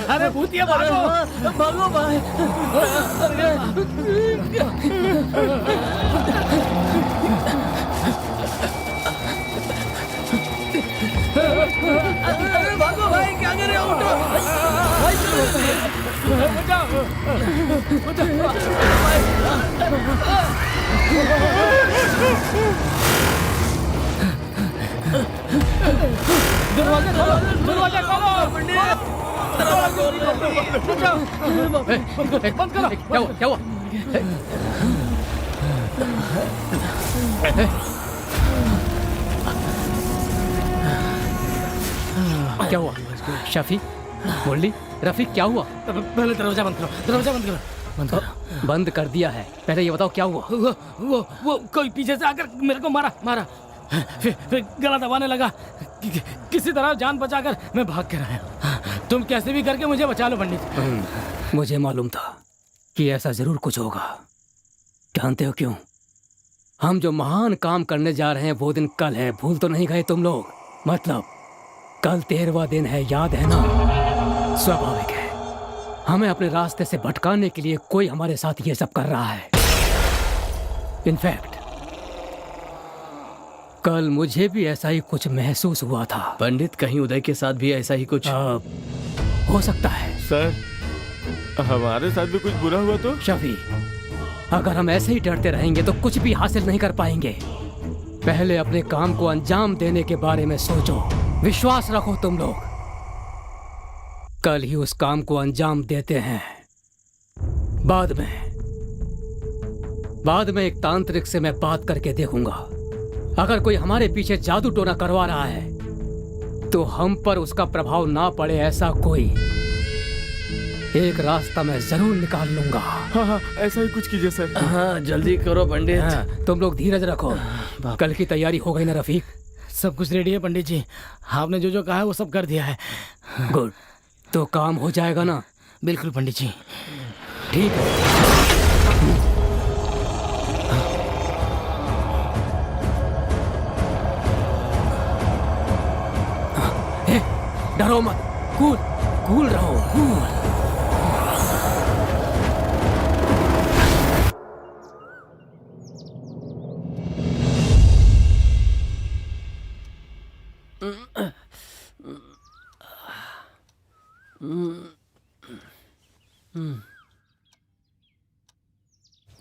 Speaker 11: अरे भूतिया भागो, भागो भाई। अरे भागो भाई, क्या कर रहे हो? उठो। दरवाजा खोलो, दरवाजा खोलो, बंद करो।
Speaker 1: क्या हुआ क्या हुआ? क्या हुआ? शफी, मुरली, रफीक, क्या हुआ?
Speaker 11: पहले दरवाजा बंद करो, दरवाजा बंद करो, बंद करो।
Speaker 1: बंद कर दिया है, पहले ये बताओ क्या हुआ?
Speaker 11: वो कोई पीछे से आकर मेरे को मारा। फिर गला दबाने लगा। किसी तरह जान बचाकर मैं भाग कर आया। तुम कैसे भी करके मुझे बचा लो पंडित।
Speaker 1: मुझे मालूम था कि ऐसा जरूर कुछ होगा। जानते हो क्यों? हम जो महान काम करने जा रहे हैं वो दिन कल है, भूल तो नहीं गए तुम लोग? मतलब कल 13वां दिन है, याद है ना? स्वाभाविक है, हमें अपने रास्ते से भटकाने के लिए कोई हमारे साथ ये सब कर रहा है। इनफैक्ट कल मुझे भी ऐसा ही कुछ महसूस हुआ था।
Speaker 11: पंडित, कहीं उदय के साथ भी ऐसा ही कुछ
Speaker 1: हो सकता है।
Speaker 10: सर, हमारे साथ भी कुछ बुरा हुआ तो?
Speaker 1: शफी, अगर हम ऐसे ही डरते रहेंगे तो कुछ भी हासिल नहीं कर पाएंगे। पहले अपने काम को अंजाम देने के बारे में सोचो। विश्वास रखो तुम लोग, कल ही उस काम को अंजाम देते हैं। बाद में एक तांत्रिक से मैं बात करके देखूंगा। अगर कोई हमारे पीछे जादू टोना करवा रहा है तो हम पर उसका प्रभाव ना पड़े, ऐसा कोई एक रास्ता मैं जरूर निकाल लूंगा।
Speaker 10: हाँ, ऐसा ही कुछ कीजिए सर।
Speaker 11: हाँ, जल्दी करो पंडित।
Speaker 1: हाँ, तुम लोग धीरज रखो। कल की तैयारी हो गई ना रफीक?
Speaker 11: सब कुछ रेडी है पंडित जी, आपने जो जो कहा है वो सब कर दिया है।
Speaker 1: गुड, तो काम हो जाएगा ना?
Speaker 11: बिल्कुल पंडित जी।
Speaker 1: ठीक है। डरो मत, कूल रहो, कूल।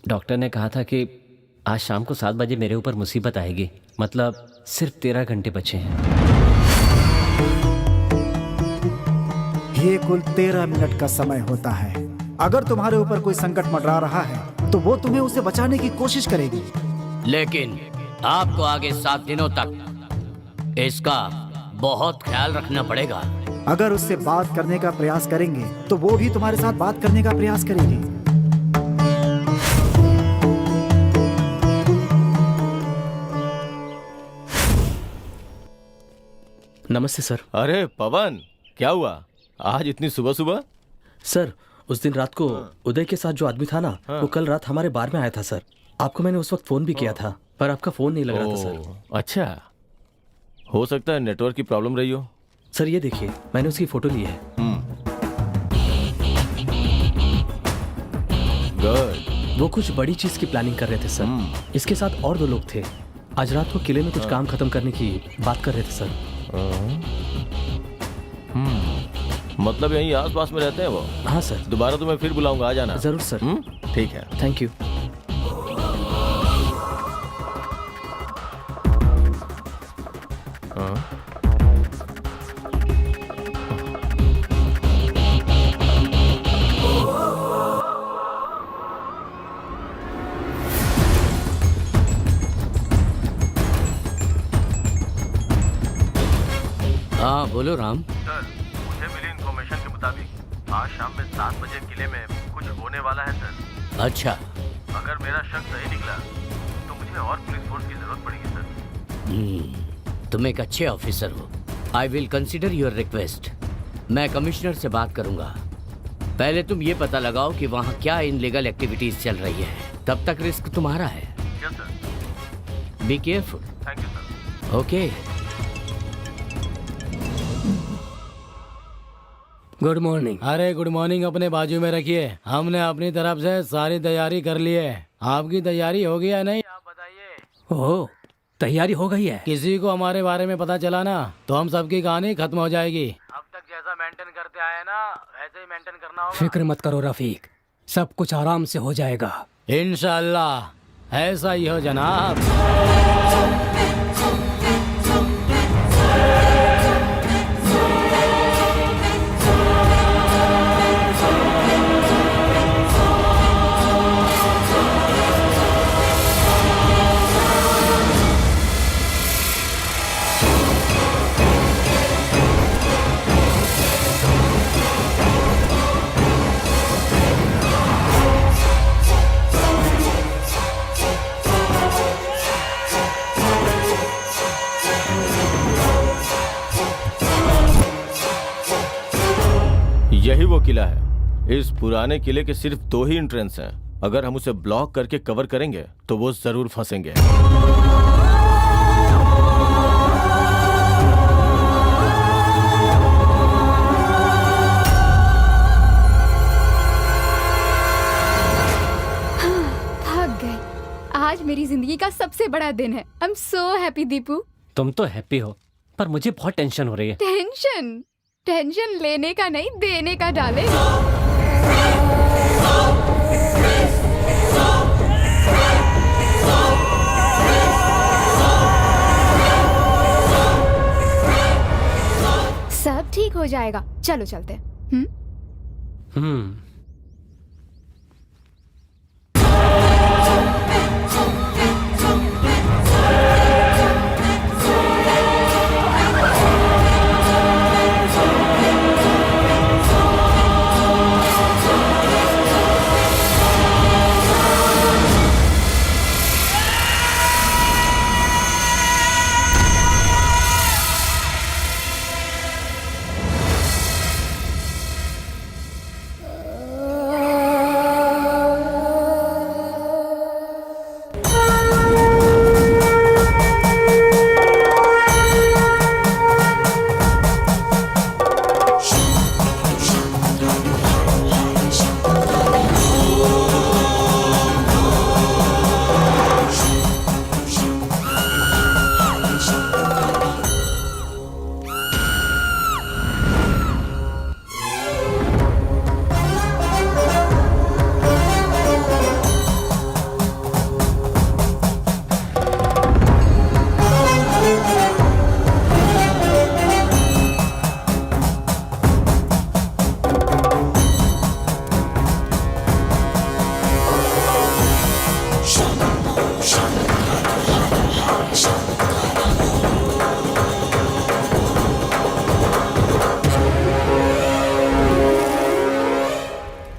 Speaker 4: डॉक्टर ने कहा था कि आज शाम को 7 बजे मेरे ऊपर मुसीबत आएगी। मतलब सिर्फ 13 घंटे बचे हैं।
Speaker 2: ये कुल 13 मिनट का समय होता है। अगर तुम्हारे ऊपर कोई संकट मंडरा रहा है तो वो तुम्हें उसे बचाने की कोशिश करेगी,
Speaker 5: लेकिन आपको आगे 7 दिनों तक इसका बहुत ख्याल रखना पड़ेगा।
Speaker 2: अगर उससे बात करने का प्रयास करेंगे तो वो भी तुम्हारे साथ बात करने का प्रयास करेगी।
Speaker 11: नमस्ते सर।
Speaker 10: अरे पवन, क्या हुआ आज इतनी सुबह सुबह?
Speaker 11: सर, उस दिन रात को उदय के साथ जो आदमी था ना, वो कल रात हमारे बार में आया था सर। आपको मैंने उस वक्त फोन भी किया था, पर आपका फोन नहीं लग रहा था सर।
Speaker 10: अच्छा, हो सकता है नेटवर्क की प्रॉब्लम रही हो।
Speaker 11: सर ये देखिए, मैंने उसकी फोटो ली है।
Speaker 10: गुड।
Speaker 11: वो कुछ बड़ी चीज की प्लानिंग कर रहे थे सर। इसके साथ और 2 लोग थे। आज रात को किले में कुछ काम खत्म करने की बात कर रहे थे सर।
Speaker 10: मतलब यहीं आस पास में रहते हैं वो?
Speaker 11: हाँ सर।
Speaker 10: दोबारा तो मैं फिर बुलाऊंगा, आ जाना।
Speaker 11: जरूर सर।
Speaker 10: ठीक है,
Speaker 11: थैंक यू।
Speaker 5: हाँ बोलो राम।
Speaker 6: सर, मुझे मिली इन्फॉर्मेशन के मुताबिक आज शाम में 7 बजे किले में कुछ होने वाला है सर।
Speaker 5: अच्छा,
Speaker 6: अगर मेरा शक सही निकला तो मुझे और पुलिस फोर्स की जरूरत पड़ेगी सर।
Speaker 5: तुम एक अच्छे ऑफिसर हो। I will consider your request. मैं कमिश्नर से बात करूंगा। पहले तुम ये पता लगाओ कि वहाँ क्या इनलीगल एक्टिविटीज चल रही है, तब तक रिस्क तुम्हारा है।
Speaker 6: Yes sir.
Speaker 5: Be careful.
Speaker 6: Thank you sir.
Speaker 5: Okay.
Speaker 1: Good morning.
Speaker 11: अरे गुड मॉर्निंग अपने बाजू में रखिए। हमने अपनी तरफ से सारी तैयारी कर ली है। आपकी तैयारी हो गई या नहीं, आप बताइए।
Speaker 1: ओह, तैयारी हो गई है।
Speaker 11: किसी को हमारे बारे में पता चला ना तो हम सबकी कहानी खत्म हो जाएगी। अब तक जैसा मेंटेन करते आए ना, वैसे ही मेंटेन करना होगा।
Speaker 1: फिक्र मत करो रफीक, सब कुछ आराम से हो जाएगा।
Speaker 5: इंशाल्लाह ऐसा ही हो जनाब।
Speaker 10: यही वो किला है। इस पुराने किले के सिर्फ 2 ही एंट्रेंस हैं। अगर हम उसे ब्लॉक करके कवर करेंगे तो वो जरूर फंसेंगे।
Speaker 3: थक गए। आज मेरी जिंदगी का सबसे बड़ा दिन है। I am so happy Deepu.
Speaker 4: तुम तो हैप्पी हो, पर मुझे बहुत टेंशन हो रही है।
Speaker 3: टेंशन लेने का नहीं, देने का डाले। सब ठीक हो जाएगा। चलो चलते हैं।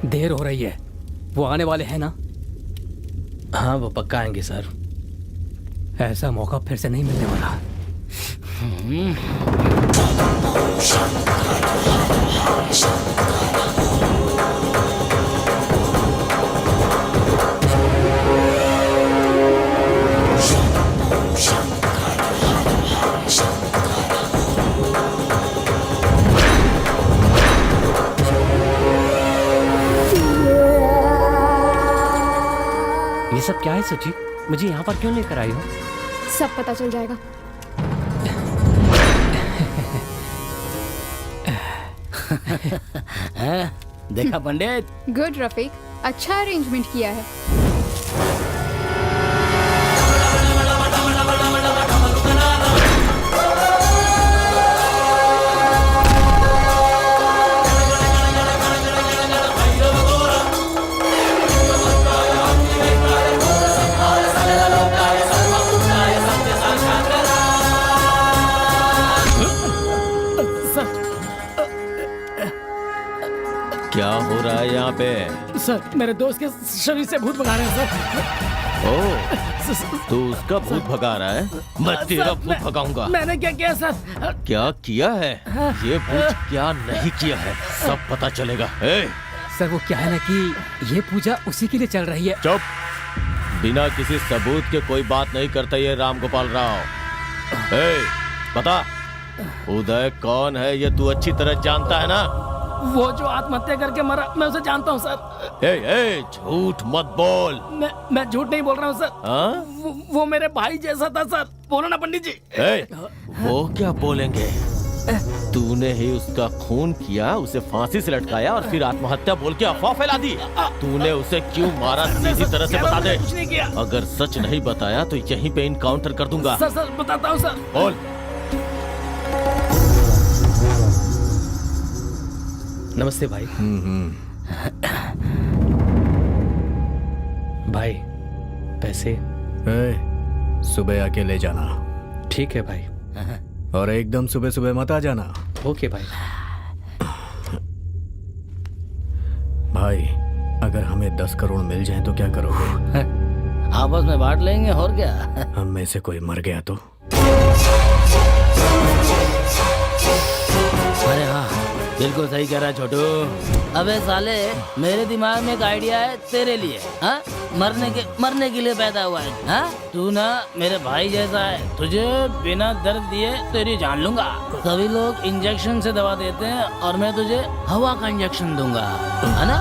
Speaker 1: देर हो रही है। वो आने वाले हैं ना?
Speaker 8: हाँ, वो पक्का आएंगे सर।
Speaker 1: ऐसा मौका फिर से नहीं मिलने वाला।
Speaker 4: ये सब क्या है सची? मुझे यहाँ पर क्यों लेकर आई हो?
Speaker 3: सब पता चल जाएगा।
Speaker 5: देखा पंडित?
Speaker 3: गुड रफीक, अच्छा अरेंजमेंट किया है।
Speaker 10: क्या हो रहा है यहाँ पे?
Speaker 11: सर, मेरे दोस्त के शरीर से भूत भगा रहे हैं सर।
Speaker 10: ओह, तू उसका भूत भगा रहा है? मैं तेरा भूत भगाऊंगा।
Speaker 11: मैंने क्या किया सर?
Speaker 10: क्या किया है? ये भूत क्या नहीं किया है, सब पता चलेगा।
Speaker 1: सर, वो क्या है ना कि ये पूजा उसी के लिए चल रही है।
Speaker 10: चुप! बिना किसी सबूत के कोई बात नहीं करता ये राम गोपाल राव। बता, उदय कौन है ये तू अच्छी तरह जानता है ना?
Speaker 11: वो जो आत्महत्या करके मरा, मैं उसे जानता हूँ सर।
Speaker 10: झूठ मत बोल।
Speaker 11: मैं झूठ नहीं बोल रहा हूँ सर। वो मेरे भाई जैसा था सर। बोलो ना पंडित जी।
Speaker 10: वो क्या बोलेंगे? तूने ही उसका खून किया, उसे फांसी से लटकाया और फिर आत्महत्या बोल के अफवाह फैला दी। तूने उसे क्यों मारा सीधी तरह से बता दे।
Speaker 11: कुछ नहीं किया।
Speaker 10: अगर सच नहीं बताया तो यहीं पे इनकाउंटर कर दूंगा।
Speaker 11: सर बताता हूँ सर।
Speaker 10: बोल।
Speaker 8: नमस्ते भाई। भाई पैसे
Speaker 2: सुबह आके ले जाना।
Speaker 8: ठीक है भाई।
Speaker 2: और एकदम सुबह सुबह मत आ जाना।
Speaker 8: ओके भाई।
Speaker 2: भाई अगर हमें 10 करोड़ मिल जाए तो क्या करोगे?
Speaker 12: आपस में बांट लेंगे और क्या।
Speaker 2: हम में से कोई मर गया तो?
Speaker 12: अरे हाँ बिल्कुल सही कह रहा है छोटू। अबे साले मेरे दिमाग में एक आइडिया है तेरे लिए। हाँ मरने के लिए पैदा हुआ है। हाँ तू ना मेरे भाई जैसा है, तुझे बिना दर्द दिए तेरी जान लूंगा। सभी लोग इंजेक्शन से दवा देते हैं और मैं तुझे हवा का इंजेक्शन दूंगा, है ना?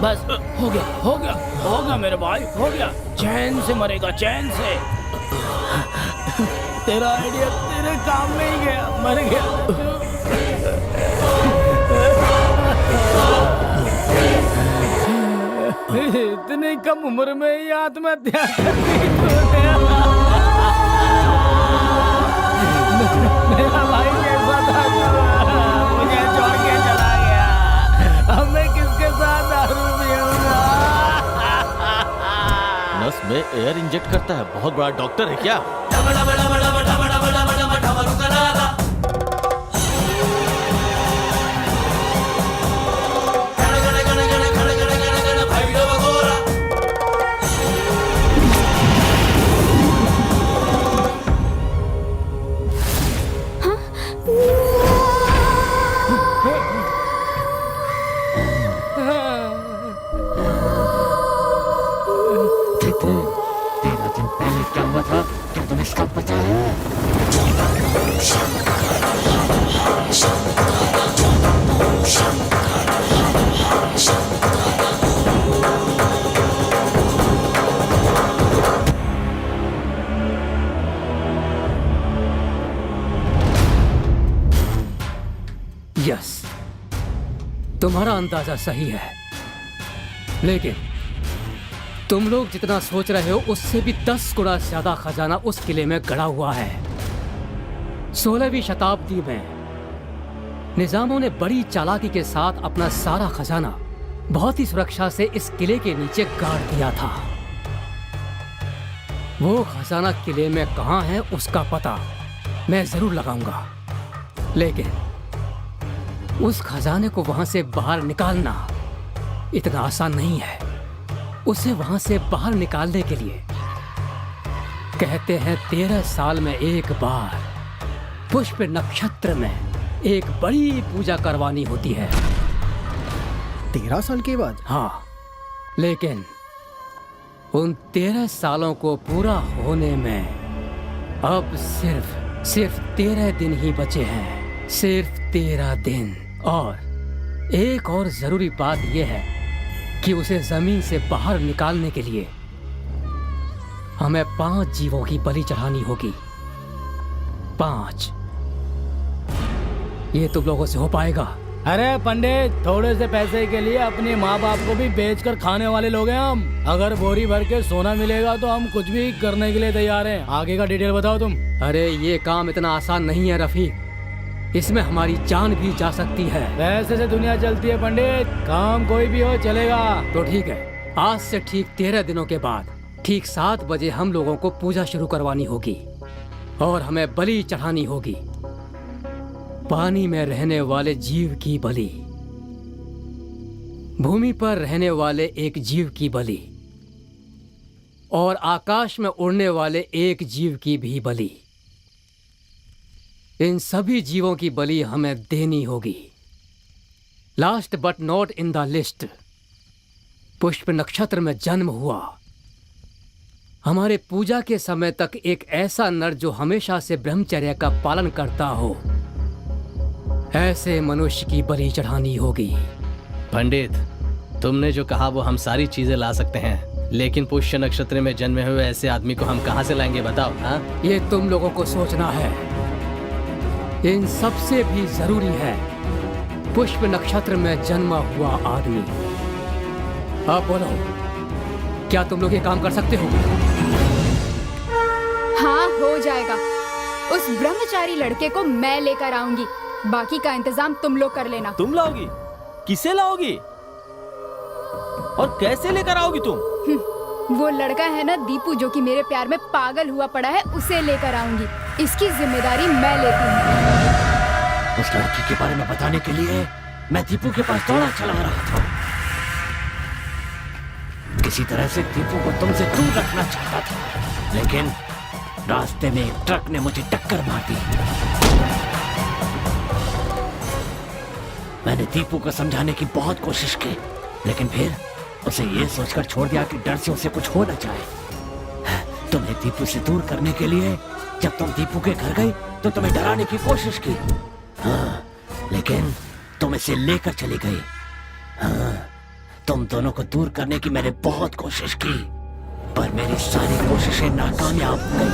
Speaker 12: बस हो गया मेरे भाई, हो गया। चैन से मरेगा, चैन से। तेरा आइडिया तेरे काम में ही गया, मर गया।
Speaker 11: इतनी कम उम्र में ही आत्महत्या कर दी तूने। मेरा भाई कैसा था, मुझे छोड़ के चला गया। अब मैं किसके साथ दारू पीऊंगा?
Speaker 10: नस में एयर इंजेक्ट करता है, बहुत बड़ा डॉक्टर है क्या?
Speaker 1: यस, तुम्हारा अंदाजा सही है, लेकिन तुम लोग जितना सोच रहे हो उससे भी 10 गुना ज्यादा खजाना उस किले में गड़ा हुआ है। 16वीं शताब्दी में निजामों ने बड़ी चालाकी के साथ अपना सारा खजाना बहुत ही सुरक्षा से इस किले के नीचे गाड़ दिया था। वो खजाना किले में कहाँ है उसका पता मैं जरूर लगाऊंगा, लेकिन उस खजाने को वहां से बाहर निकालना इतना आसान नहीं है। उसे वहां से बाहर निकालने के लिए कहते हैं 13 साल में एक बार पुष्प नक्षत्र में एक बड़ी पूजा करवानी होती है।
Speaker 2: 13 साल के बाद?
Speaker 1: हाँ, लेकिन उन 13 सालों को पूरा होने में अब सिर्फ 13 दिन ही बचे हैं। सिर्फ 13 दिन। और एक और जरूरी बात यह है कि उसे जमीन से बाहर निकालने के लिए हमें 5 जीवों की बलि चढ़ानी होगी। 5। ये तुम लोगों से हो पाएगा?
Speaker 11: अरे पंडित, थोड़े से पैसे के लिए अपने माँ बाप को भी बेचकर खाने वाले लोग हैं हम। अगर बोरी भर के सोना मिलेगा तो हम कुछ भी करने के लिए तैयार हैं। आगे का डिटेल बताओ तुम।
Speaker 1: अरे ये काम इतना आसान नहीं है रफीक, इसमें हमारी जान भी जा सकती है।
Speaker 11: पैसे से दुनिया चलती है पंडित, काम कोई भी हो चलेगा।
Speaker 1: तो ठीक है, आज से ठीक 13 दिनों के बाद ठीक 7 बजे हम लोगों को पूजा शुरू करवानी होगी और हमें बलि चढ़ानी होगी। पानी में रहने वाले जीव की बलि, भूमि पर रहने वाले एक जीव की बलि और आकाश में उड़ने वाले एक जीव की भी बलि। इन सभी जीवों की बलि हमें देनी होगी। Last but not in the list, पुष्प नक्षत्र में जन्म हुआ। हमारे पूजा के समय तक एक ऐसा नर जो हमेशा से ब्रह्मचर्य का पालन करता हो, ऐसे मनुष्य की बलि चढ़ानी होगी।
Speaker 8: पंडित, तुमने जो कहा वो हम सारी चीजें ला सकते हैं, लेकिन पुष्य नक्षत्र में जन्मे हुए ऐसे आदमी को हम कहाँ से लाएंगे बताओ? हाँ,
Speaker 1: ये तुम लोगों को सोचना है। इन सबसे भी जरूरी है पुष्प नक्षत्र में जन्मा हुआ आदमी। अब बोलो, क्या तुम लोग ये काम कर सकते हो?
Speaker 3: हाँ, हो जाएगा। उस ब्रह्मचारी लड़के को मैं लेकर आऊंगी, बाकी का इंतजाम तुम लोग कर लेना।
Speaker 10: तुम लाओगी? किसे लाओगी और कैसे लेकर आओगी तुम?
Speaker 3: वो लड़का है ना दीपू, जो कि मेरे प्यार में पागल हुआ पड़ा है, उसे लेकर आऊंगी। इसकी जिम्मेदारी मैं लेती हूँ।
Speaker 4: उस लड़की के बारे में बताने के लिए मैं दीपू के पास दौड़ा चला रहा था। किसी तरह से दीपू को तुमसे दूर रखना चाहता था, लेकिन रास्ते में एक ट्रक ने मुझे टक्कर मार दी। मैंने दीपू को समझाने की बहुत कोशिश की, लेकिन फिर उसे ये सोचकर छोड़ दिया कि डर से उसे कुछ हो न जाए। तुमने दीपू से दूर करने के लिए जब तुम दीपू के घर गई तो तुम्हें डराने की कोशिश की। हाँ, लेकिन तुम इसे लेकर चली गई। हाँ, तुम दोनों को दूर करने की मैंने बहुत कोशिश की, पर मेरी सारी कोशिशें नाकामयाब हो गई।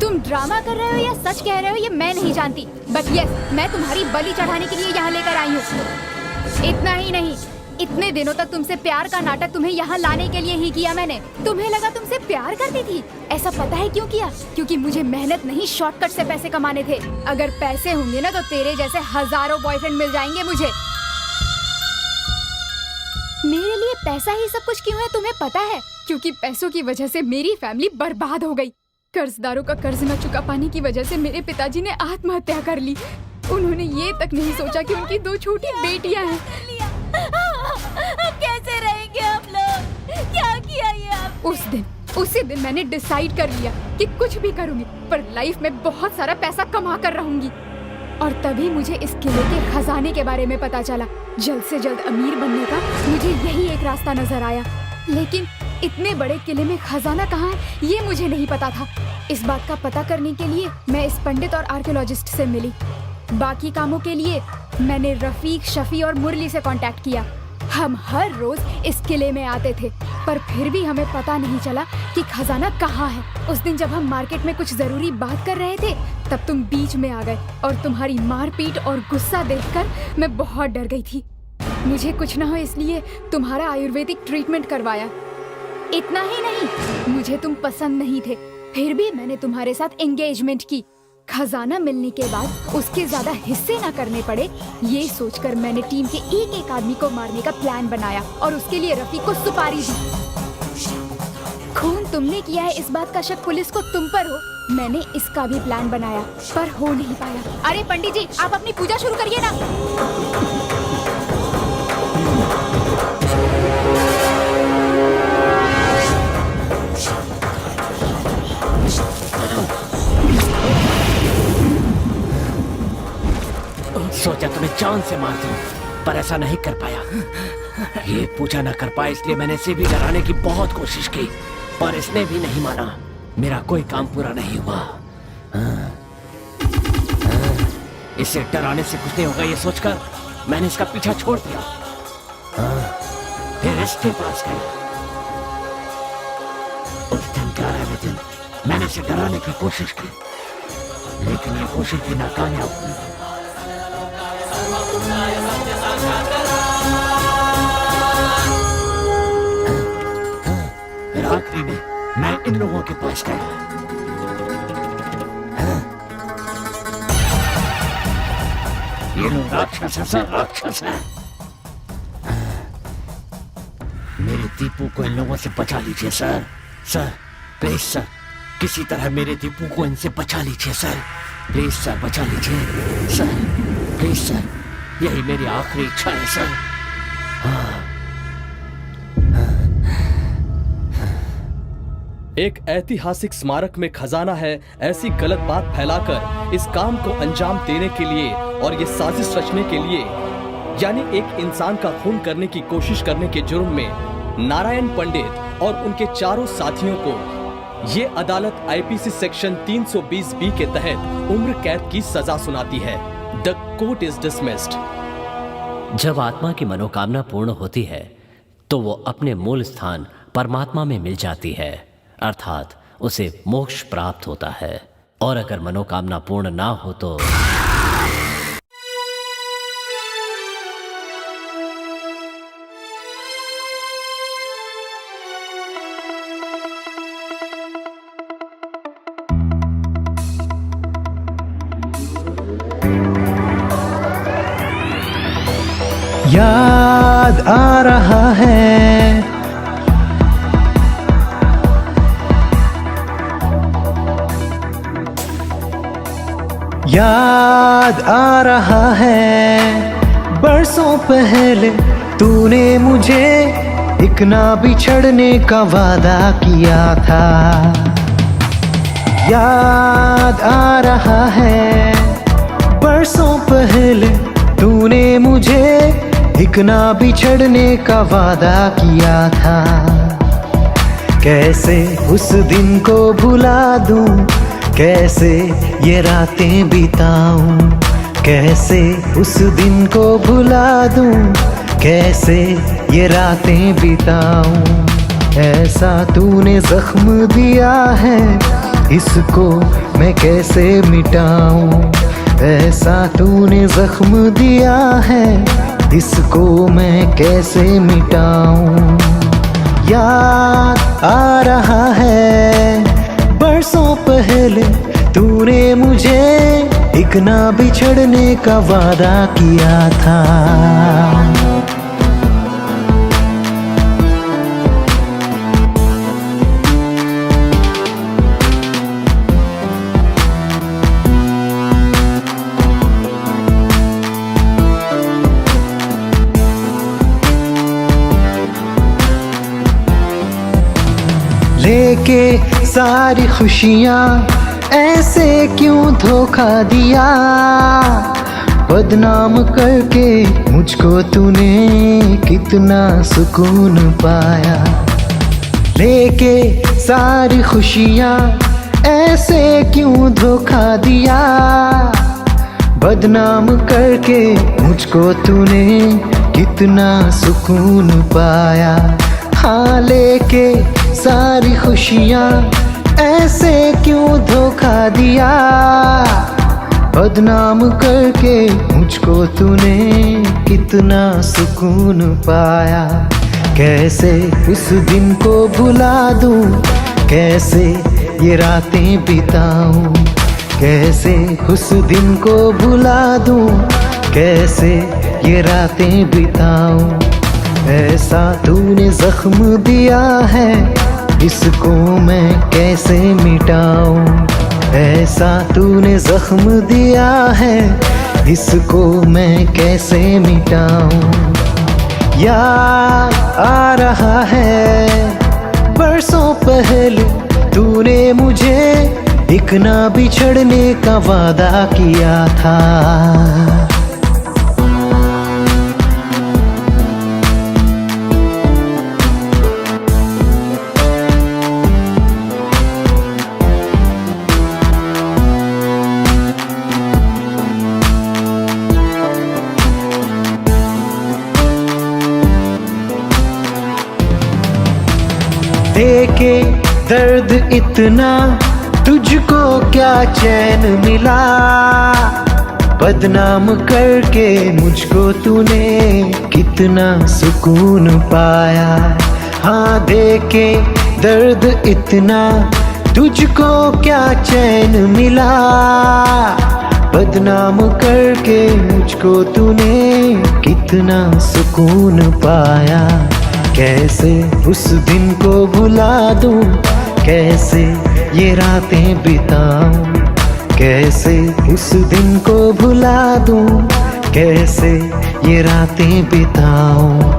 Speaker 3: तुम ड्रामा कर रहे हो या सच कह रहे हो ये मैं नहीं जानती, बट यस, मैं तुम्हारी बलि चढ़ाने के लिए यहाँ लेकर आई हूँ। इतना ही नहीं, इतने दिनों तक तुमसे प्यार का नाटक तुम्हें यहाँ लाने के लिए ही किया मैंने। तुम्हें लगा तुमसे प्यार करती थी। ऐसा पता है क्यों किया? क्योंकि मुझे मेहनत नहीं, शॉर्टकट से पैसे कमाने थे। अगर पैसे होंगे ना तो तेरे जैसे हजारों बॉयफ्रेंड मिल जाएंगे मुझे। मेरे लिए पैसा ही सब कुछ क्यों है तुम्हें पता है? क्योंकि पैसों की वजह से मेरी फैमिली बर्बाद हो गई। कर्जदारों का कर्ज न चुका पाने की वजह से मेरे पिताजी ने आत्महत्या कर ली। उन्होंने ये तक नहीं सोचा कि उनकी 2 छोटी बेटियां हैं।
Speaker 9: अब कैसे रहेंगे हम लोग? क्या किया ये आपने?
Speaker 3: उसी दिन मैंने डिसाइड कर लिया कि कुछ भी करूंगी, पर लाइफ में बहुत सारा पैसा कमा कर रहूंगी। और तभी मुझे इस किले के खजाने के बारे में पता चला। जल्द से जल्द अमीर बनने का मुझे यही एक रास्ता नजर आया, लेकिन इतने बड़े किले में खजाना कहाँ है ये मुझे नहीं पता था। इस बात का पता करने के लिए मैं इस पंडित और आर्कियोलॉजिस्ट से मिली। बाकी कामों के लिए मैंने रफीक, शफी और मुरली से कांटेक्ट किया। हम हर रोज इस किले में आते थे, पर फिर भी हमें पता नहीं चला कि खजाना कहाँ है। उस दिन जब हम मार्केट में कुछ जरूरी बात कर रहे थे, तब तुम बीच में आ गए और तुम्हारी मारपीट और गुस्सा देखकर मैं बहुत डर गई थी। मुझे कुछ ना हो इसलिए तुम्हारा आयुर्वेदिक ट्रीटमेंट करवाया। इतना ही नहीं, मुझे तुम पसंद नहीं थे, फिर भी मैंने तुम्हारे साथ एंगेजमेंट की। खजाना मिलने के बाद उसके ज्यादा हिस्से ना करने पड़े, ये सोचकर मैंने टीम के एक एक आदमी को मारने का प्लान बनाया और उसके लिए रफीक को सुपारी दी। खून तुमने किया है इस बात का शक पुलिस को तुम पर हो। मैंने इसका भी प्लान बनाया, पर हो नहीं पाया। अरे पंडित जी, आप अपनी पूजा शुरू करिए ना।
Speaker 4: सोचा तुम्हें जान से मार दूं, पर ऐसा नहीं कर पाया। ये पूजा न कर पाया, इसलिए मैंने इसे भी डराने की बहुत कोशिश की, पर इसने भी नहीं माना। मेरा कोई काम पूरा नहीं हुआ। इसे डराने से कुछ नहीं होगा ये सोचकर मैंने इसका पीछा छोड़ दिया। फिर इसके पास गया। उस दिन 11वें दिन मैंने इसे डराने की कोशिश की, लेकिन ये कोशिश भी नाकामयाब हुई। फिर आखिरी में मैं इन लोगों के पास गया। ये लोग राक्षस है सर, राक्षस है। मेरे दीपू को इन लोगों से बचा लीजिए सर। सर प्लीज सर, किसी तरह मेरे दीपू को इनसे बचा लीजिए सर। प्लीज सर, बचा लीजिए सर, प्लीज सर, यही मेरी आखिरी इच्छा है सर।
Speaker 14: एक ऐतिहासिक स्मारक में खजाना है, ऐसी गलत बात फैलाकर इस काम को अंजाम देने के लिए और ये साजिश रचने के लिए, यानी एक इंसान का खून करने की कोशिश करने के जुर्म में नारायण पंडित और उनके चारों साथियों को ये अदालत आईपीसी सेक्शन 320 बी के तहत उम्र कैद की सजा सुनाती है। The court is dismissed.
Speaker 4: जब आत्मा की मनोकामना पूर्ण होती है तो वो अपने मूल स्थान परमात्मा में मिल जाती है, अर्थात उसे मोक्ष प्राप्त होता है। और अगर मनोकामना पूर्ण ना हो तो
Speaker 15: याद आ रहा है, याद आ रहा है, बरसों पहले तूने मुझे एक ना बिछड़ने का वादा किया था। याद आ रहा है, बरसों पहले तूने मुझे एक ना बिछड़ने का वादा किया था। कैसे उस दिन को भुला दूं, कैसे ये रातें बिताऊं, कैसे उस दिन को भुला दूं, कैसे ये रातें बिताऊं। ऐसा तूने जख्म दिया है, इसको मैं कैसे मिटाऊं। ऐसा तूने जख्म दिया है, इसको मैं कैसे मिटाऊं। याद आ रहा है, बरसों पहले तूने मुझे एक ना बिछड़ने का वादा किया था। लेके सारी खुशियाँ ऐसे क्यों धोखा दिया। बदनाम करके मुझको तूने कितना सुकून पाया। लेके सारी खुशियाँ ऐसे क्यों धोखा दिया। बदनाम करके मुझको तूने कितना सुकून पाया। हाँ, लेके सारी खुशियाँ ऐसे क्यों धोखा दिया। बदनाम करके मुझको तूने कितना सुकून पाया। कैसे उस दिन को भुला दूं, कैसे ये रातें बिताऊं। कैसे उस दिन को भुला दूं, कैसे ये रातें बिताऊं। ऐसा तूने जख्म दिया है, इसको मैं कैसे मिटाऊं। ऐसा तूने जख्म दिया है, इसको मैं कैसे मिटाऊं। याद आ रहा है, बरसों पहले तूने मुझे एक ना बिछड़ने का वादा किया था। देके दर्द इतना, तुझको क्या चैन मिला। बदनाम करके मुझको तूने कितना सुकून पाया। हाँ, देके दर्द इतना, तुझको क्या चैन मिला। बदनाम करके मुझको तूने कितना सुकून पाया। कैसे उस दिन को भुला दूं, कैसे ये रातें बिताऊं। कैसे उस दिन को भुला दूं, कैसे ये रातें बिताऊं।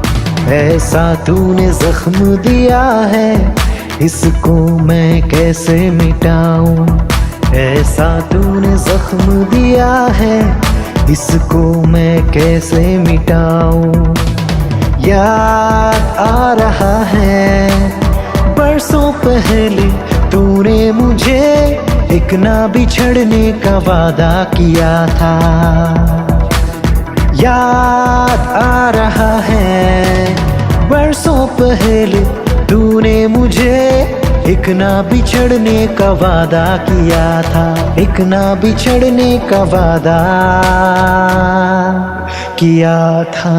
Speaker 15: ऐसा तूने जख्म दिया है, इसको मैं कैसे मिटाऊं। ऐसा तूने जख्म दिया है, इसको मैं कैसे मिटाऊं। याद आ रहा है, बरसों पहले तूने मुझे एक ना बिछड़ने का वादा किया था। याद आ रहा है बरसों पहले तूने मुझे एक ना बिछड़ने का वादा किया था, एक ना बिछड़ने का वादा किया था।